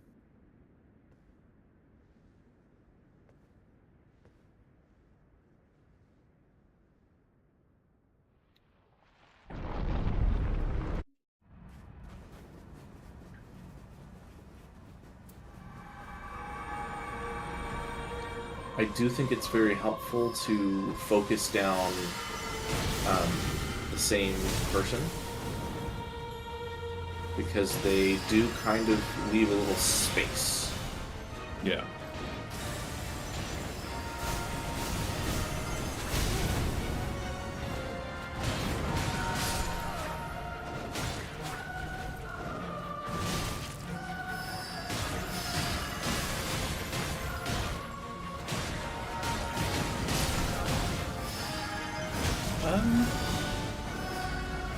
I do think it's very helpful to focus down the same person, because they do kind of leave a little space. Yeah.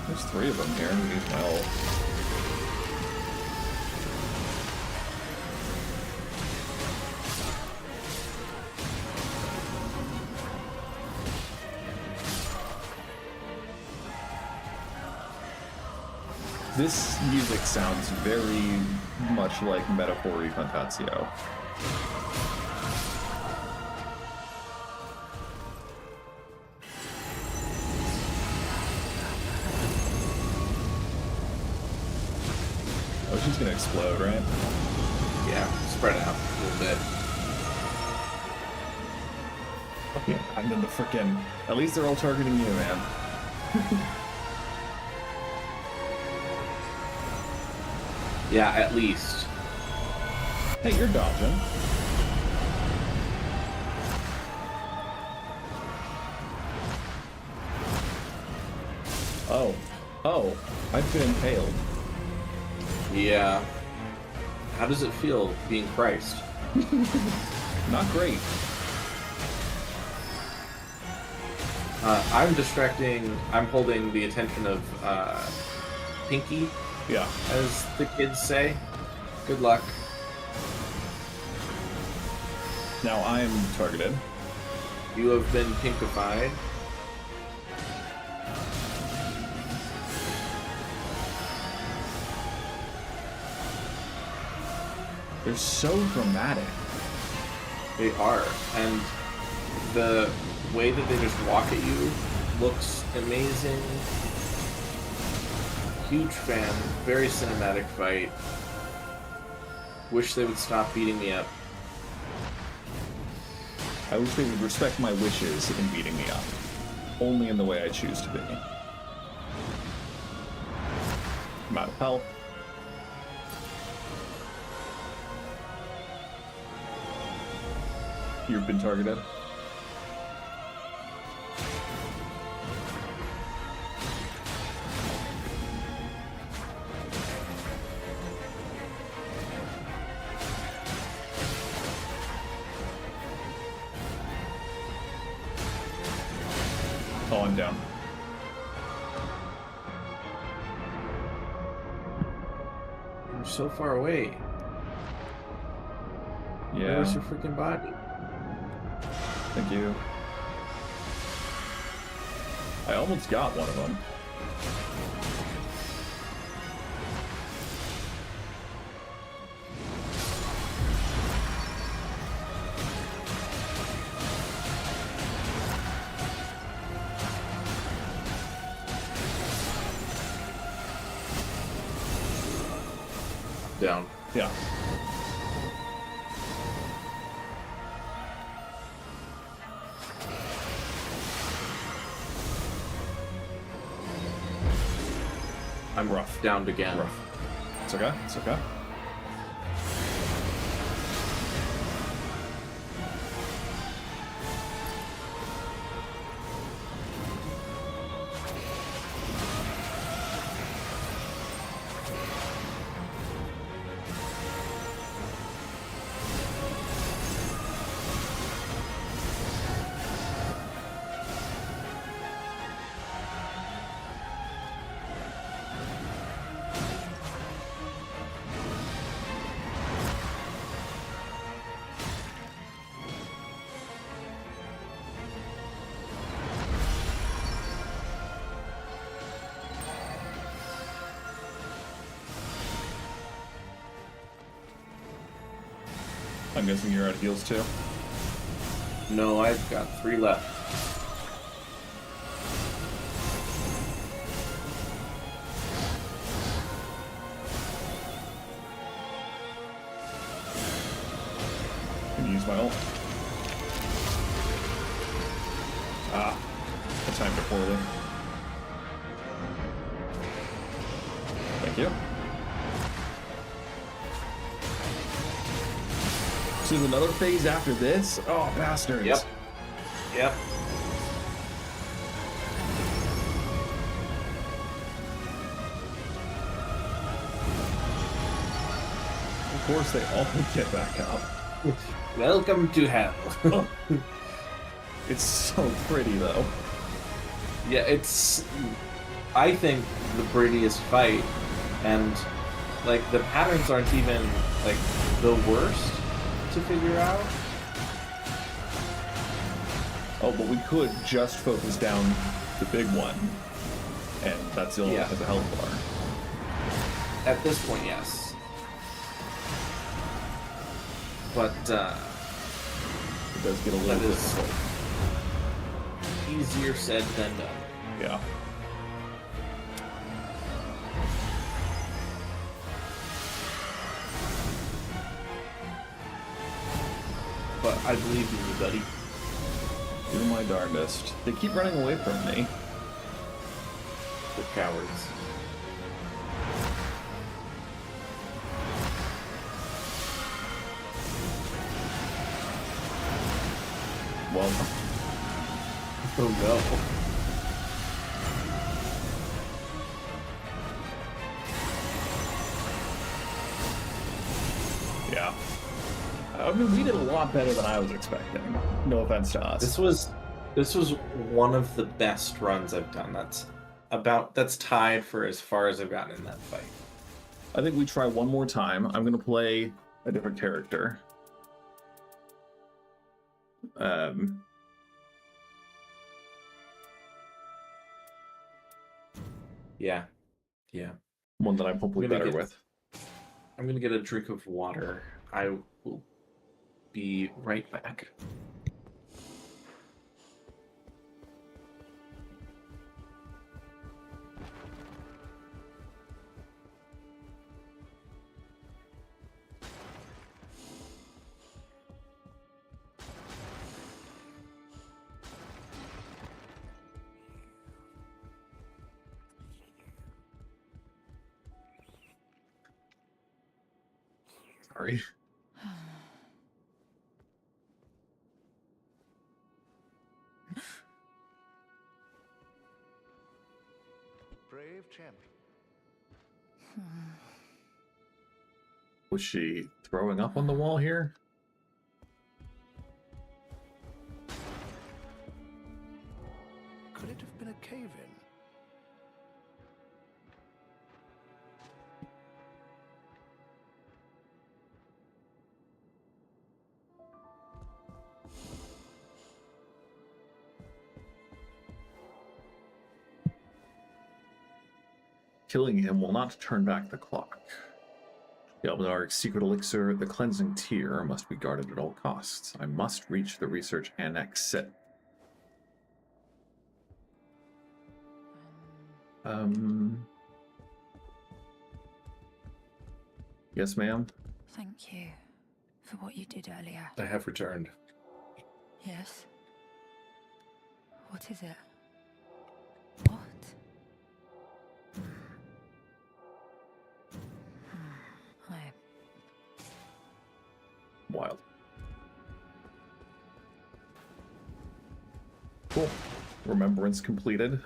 There's 3 of them here. We need help. This music sounds very much like Metaphori Fantatio. Oh, she's gonna explode, right? Yeah, spread out a little bit. Okay, I'm in the frickin'. At least they're all targeting you, man. Yeah, at least. Hey, you're dodging. Oh. Oh, I've been impaled. Yeah. How does it feel being Christ? Not great. I'm holding the attention of Pinky, Yeah. as the kids say. Good luck. Now I'm targeted. You have been pinkified. They're so dramatic. They are. And the way that they just walk at you looks amazing. Huge fan. Very cinematic fight. Wish they would stop beating me up. I wish they would respect my wishes in beating me up. Only in the way I choose to be. I'm out of health. You've been targeted. Oh, I'm down. You're so far away. Yeah. Where's your freaking body? Thank you. I almost got one of them. Down. Yeah. I'm rough. Downed again. Rough. It's okay. It's okay. I'm guessing you're out of heals too. No, I've got 3 left. Can you use my ult? Ah, I timed it poorly. Thank you. So there's another phase after this? Oh, bastards. Yep. Yep. Of course they all get back up. Welcome to hell. Oh. It's so pretty, though. Yeah, it's, I think, the prettiest fight, and, like, the patterns aren't even, like, the worst to figure out. Oh, but we could just focus down the big one, and that's the only one that has a health bar. At this point, yes. But, It does get a little that is difficult. easier said than done. Yeah. But I believe in you, buddy. Do my darndest. They keep running away from me. The cowards. Well, Oh no. yeah. I mean, we did a lot better than I was expecting. No offense to us. This was one of the best runs I've done. That's tied for as far as I've gotten in that fight. I think we try one more time. I'm going to play a different character. Yeah. Yeah. One that I'm hopefully better with. I'm gonna get a drink of water. I will be right back. Sorry. Brave champion. Was she throwing up on the wall here? Could it have been a cave-in? Killing him will not turn back the clock. Yelbenar's secret elixir, the cleansing tear, must be guarded at all costs. I must reach the research annex. Yes, ma'am? Thank you for what you did earlier. I have returned. Yes? What is it? What? I... Wild. Cool. Remembrance completed.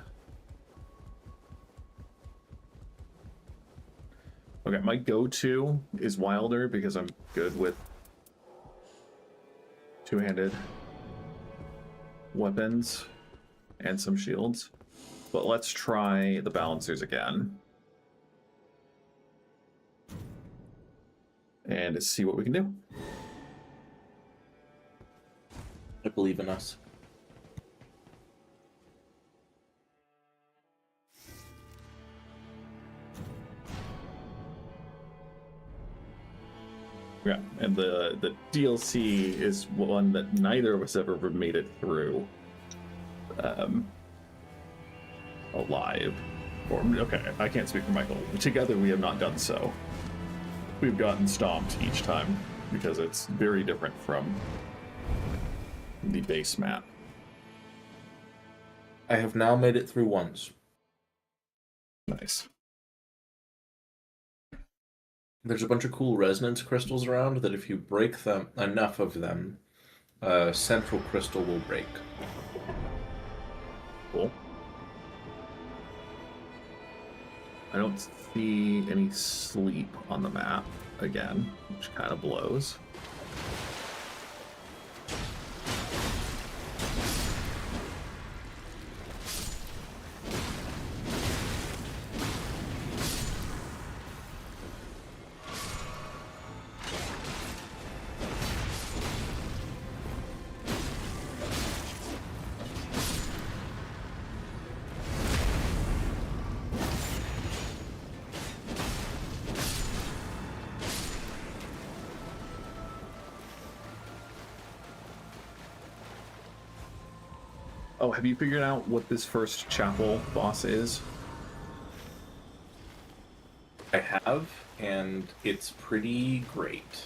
Okay, my go-to is Wilder because I'm good with two-handed weapons and some shields. But let's try the balancers again. And see what we can do. I believe in us. Yeah, and the DLC is one that neither of us ever made it through alive. Or, okay, I can't speak for Michael. Together we have not done so. We've gotten stomped each time because it's very different from the base map. I have now made it through once. Nice. There's a bunch of cool resonance crystals around that if you break them, enough of them, a central crystal will break. Cool. I don't see any sleep on the map again, which kind of blows. Oh, have you figured out what this first chapel boss is? I have, and it's pretty great.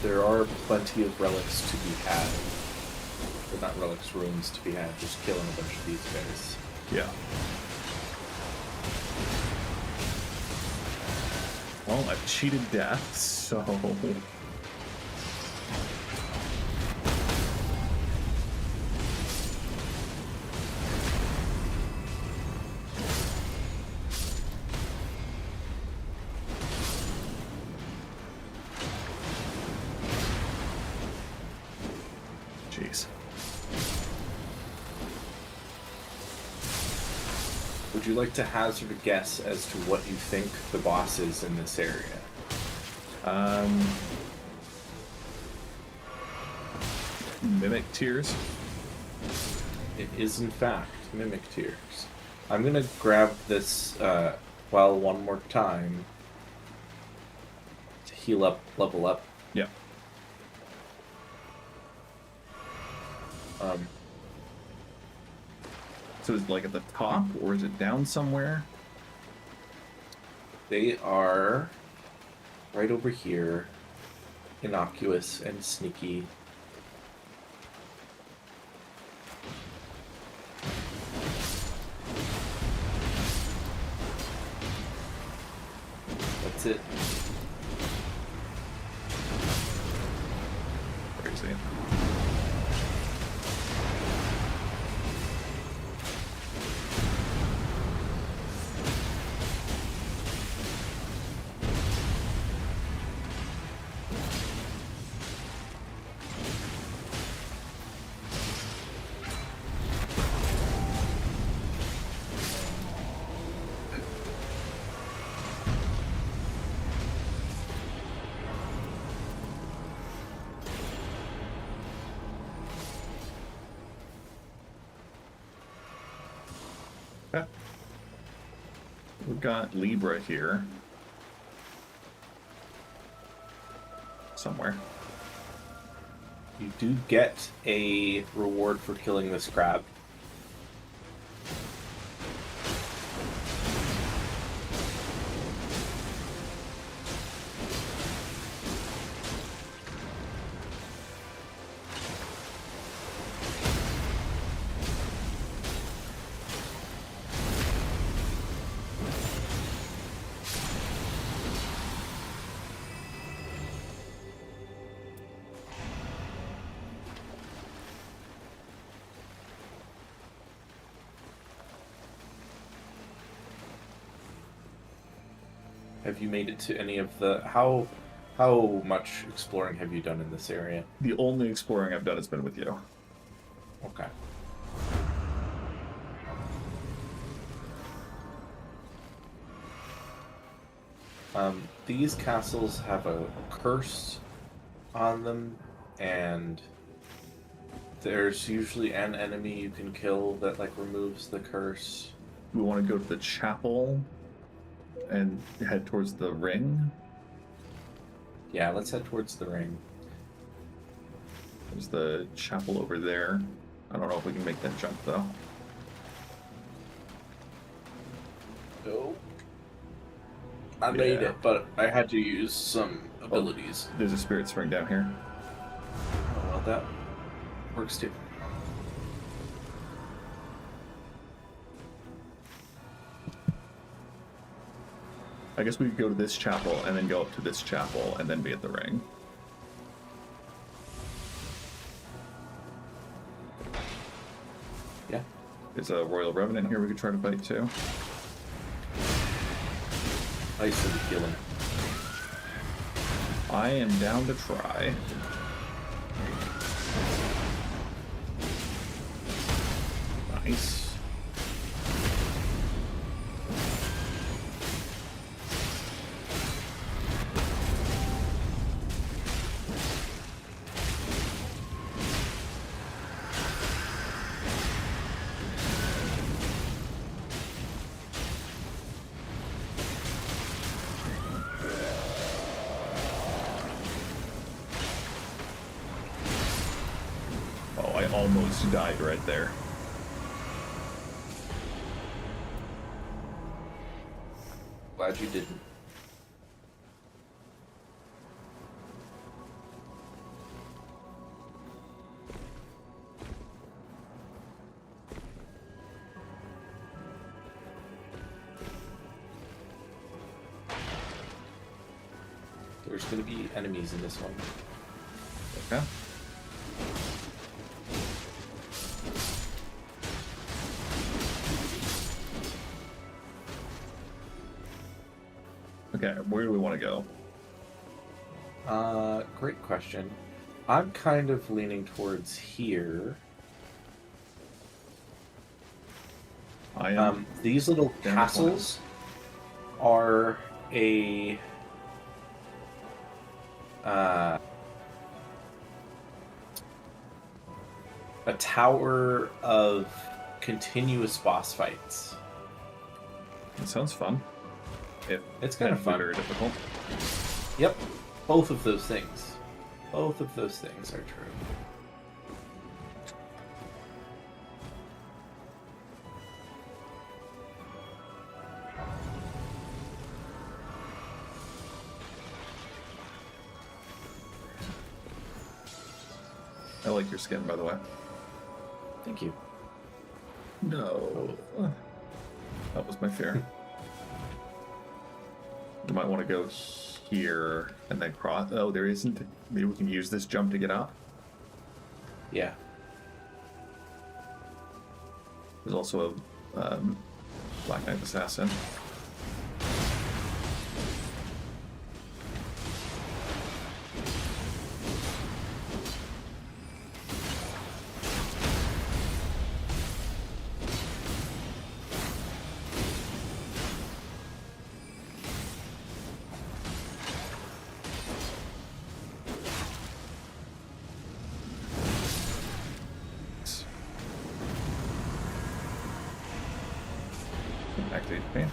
There are plenty of relics to be had. Or not relics, runes to be had, just killing a bunch of these guys. Yeah. Well, I've cheated death, so... Jeez. Would you like to hazard a guess as to what you think the boss is in this area? Mimic tears? It is, in fact, Mimic Tears. I'm gonna grab this well one more time to heal up, level up. Yeah. So is it like at the top, or is it down somewhere? They are right over here, innocuous and sneaky. That's it. Crazy. We've got Libra here. Somewhere. You do get a reward for killing this crab. Have you made it to any of the... How much exploring have you done in this area? The only exploring I've done has been with you. Okay. These castles have a curse on them, and there's usually an enemy you can kill that like removes the curse. We want to go to the chapel and head towards the ring. Yeah, let's head towards the ring. There's the chapel over there. I don't know if we can make that jump though. No. I made it, but I had to use some abilities. There's a spirit spring down here. Oh, well, that works too. I guess we could go to this chapel and then go up to this chapel and then be at the ring. Yeah. There's a Royal Revenant here we could try to fight too. Ice and healing. I am down to try. Nice. I almost died right there. Glad you didn't. There's going to be enemies in this one. Okay. Okay, where do we want to go? Great question. I'm kind of leaning towards here. I am. These little down castles are a tower of continuous boss fights. It sounds fun. It's kind of fun. Very difficult. Yep, both of those things. Both of those things are true. I like your skin, by the way. Thank you. No. That was my fear. You might want to go here and then cross. Oh, there isn't. Maybe we can use this jump to get up. Yeah. There's also a Black Knight Assassin. Activate the pain.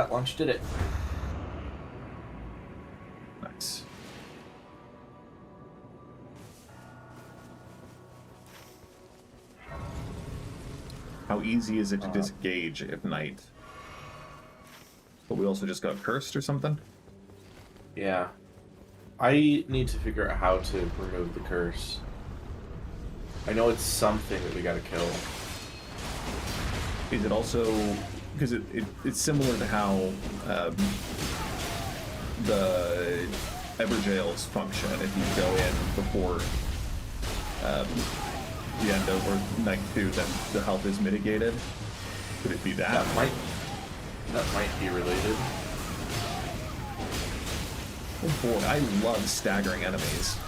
That launch did it. Nice. How easy is it to disengage at night? But we also just got cursed or something? Yeah. I need to figure out how to remove the curse. I know it's something that we gotta kill. Is it also... Because it's similar to how the Everjails function. If you go in before the end of or night 2, then the health is mitigated. Could it be that? That might be related. Oh boy, I love staggering enemies.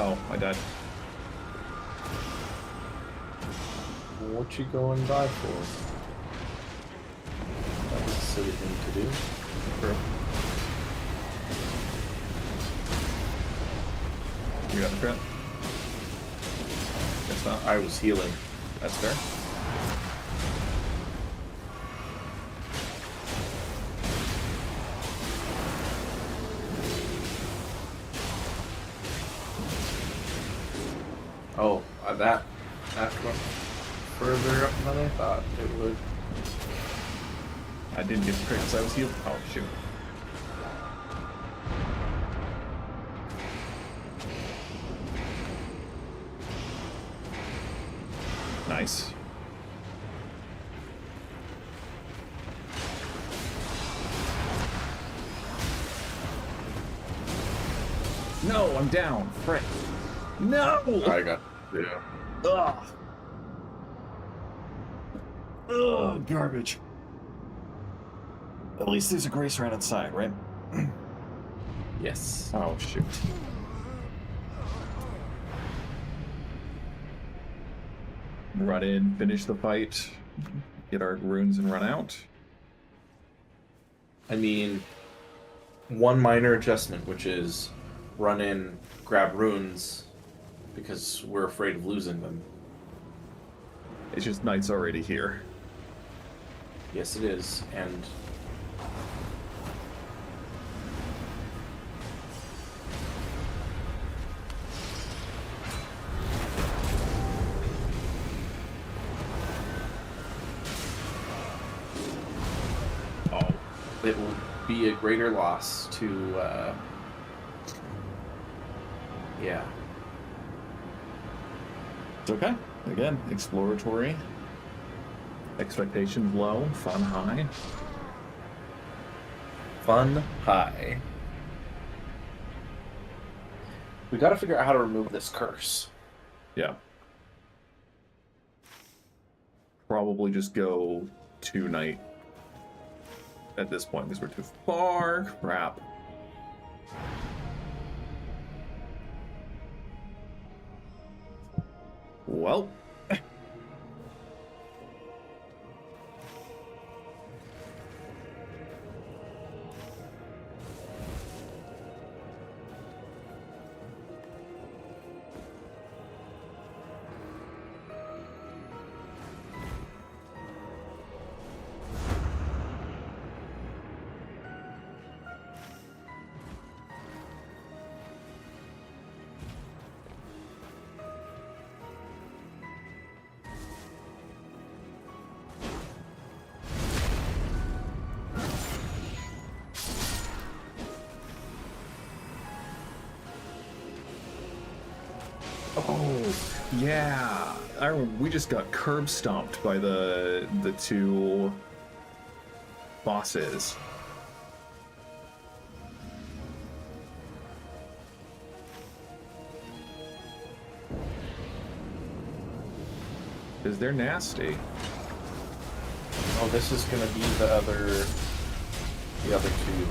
Oh, I died. What you go and die for? That was a silly thing to do. True. You got the crit? Guess not. I was healing. That's fair. Oh, that went further up than I thought it would. I didn't get the crit because I was healed. Oh, shoot. Nice. No, I'm down. Frick. No! I got Ugh. Ugh, garbage. At least there's a grace right outside, right? Yes. Oh, shoot. Run in, finish the fight, get our runes and run out. I mean, one minor adjustment, which is run in, grab runes, because we're afraid of losing them. It's just night's already here. Yes, it is, and Oh, it will be a greater loss to, yeah. it's okay. Again, exploratory. Expectations low, fun high. Fun high. We gotta figure out how to remove this curse. Yeah. Probably just go to night at this point because we're too far. Crap. Well. Oh, yeah. I remember we just got curb stomped by the two bosses. Because they're nasty. Oh, this is gonna be the other two.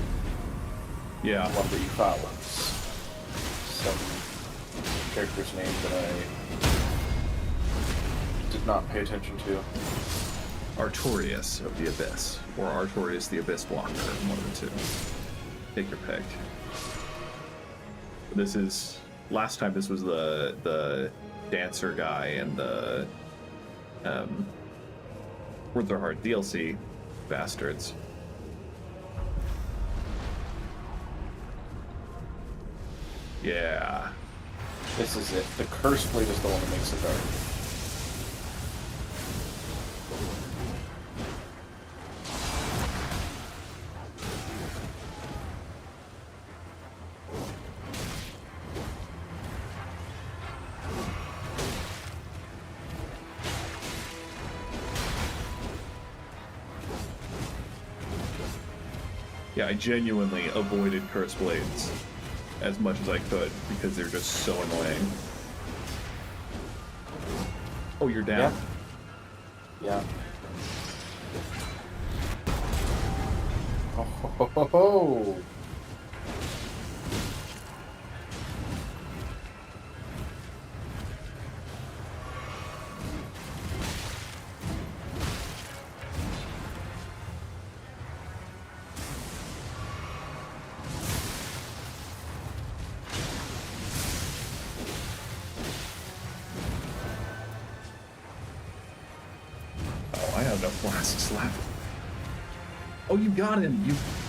Yeah. One that you fought was some character's name that I did not pay attention to. Artorias of the Abyss, or Artorias the Abyss Walker, one of the two. Take your pick. This is... Last time this was the dancer guy and the Words Are Hard DLC bastards. Yeah. This is it. The Curse Blade is the one that makes it dark. Yeah, I genuinely avoided Curse Blades as much as I could because they're just so annoying. Oh, you're down? Yeah. Oh, ho, ho, ho. I have enough flasks left. Oh, you got him!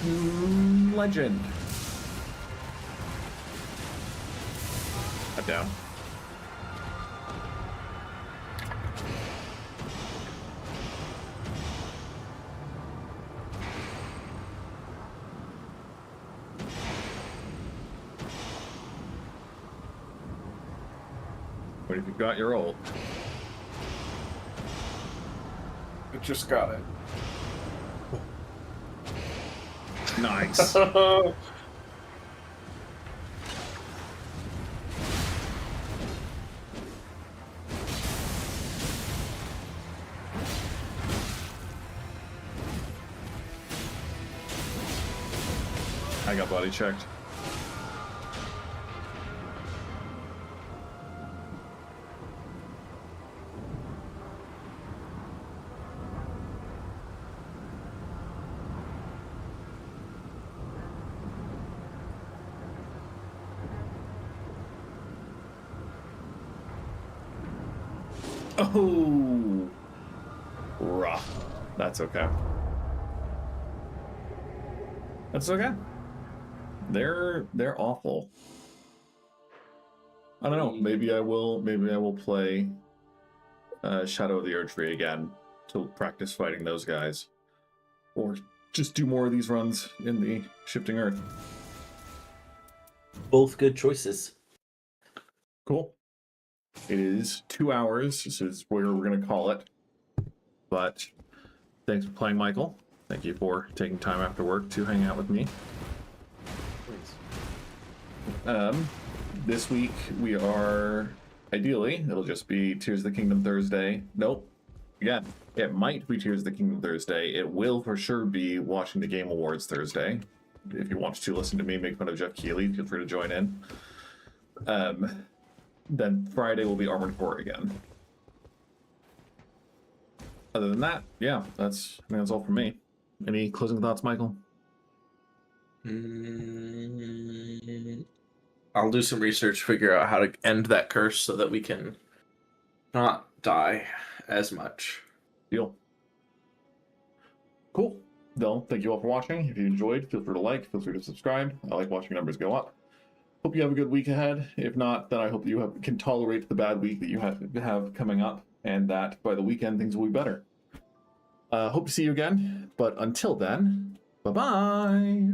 You legend! I'm down. What if you got your ult? I just got it. Nice. I got body checked. Oh, rough. That's okay. That's okay. They're awful. I don't know. Maybe I will play Shadow of the Erdtree again to practice fighting those guys, or just do more of these runs in the Shifting Earth. Both good choices. Cool. It is 2 hours. This is where we're going to call it. But thanks for playing, Michael. Thank you for taking time after work to hang out with me. This week we are, ideally, it'll just be Tears of the Kingdom Thursday. Nope. Again, it might be Tears of the Kingdom Thursday. It will for sure be watching the Game Awards Thursday. If you want to listen to me make fun of Jeff Keighley, feel free to join in. Then Friday will be Armored Core again. Other than that, yeah, that's all for me. Any closing thoughts, Michael? I'll do some research, figure out how to end that curse so that we can not die as much. Deal. Cool. Well, thank you all for watching. If you enjoyed, feel free to like, feel free to subscribe. I like watching numbers go up. Hope you have a good week ahead. If not, then I hope you can tolerate the bad week that you have coming up, and that by the weekend things will be better. Hope to see you again, but until then, bye-bye!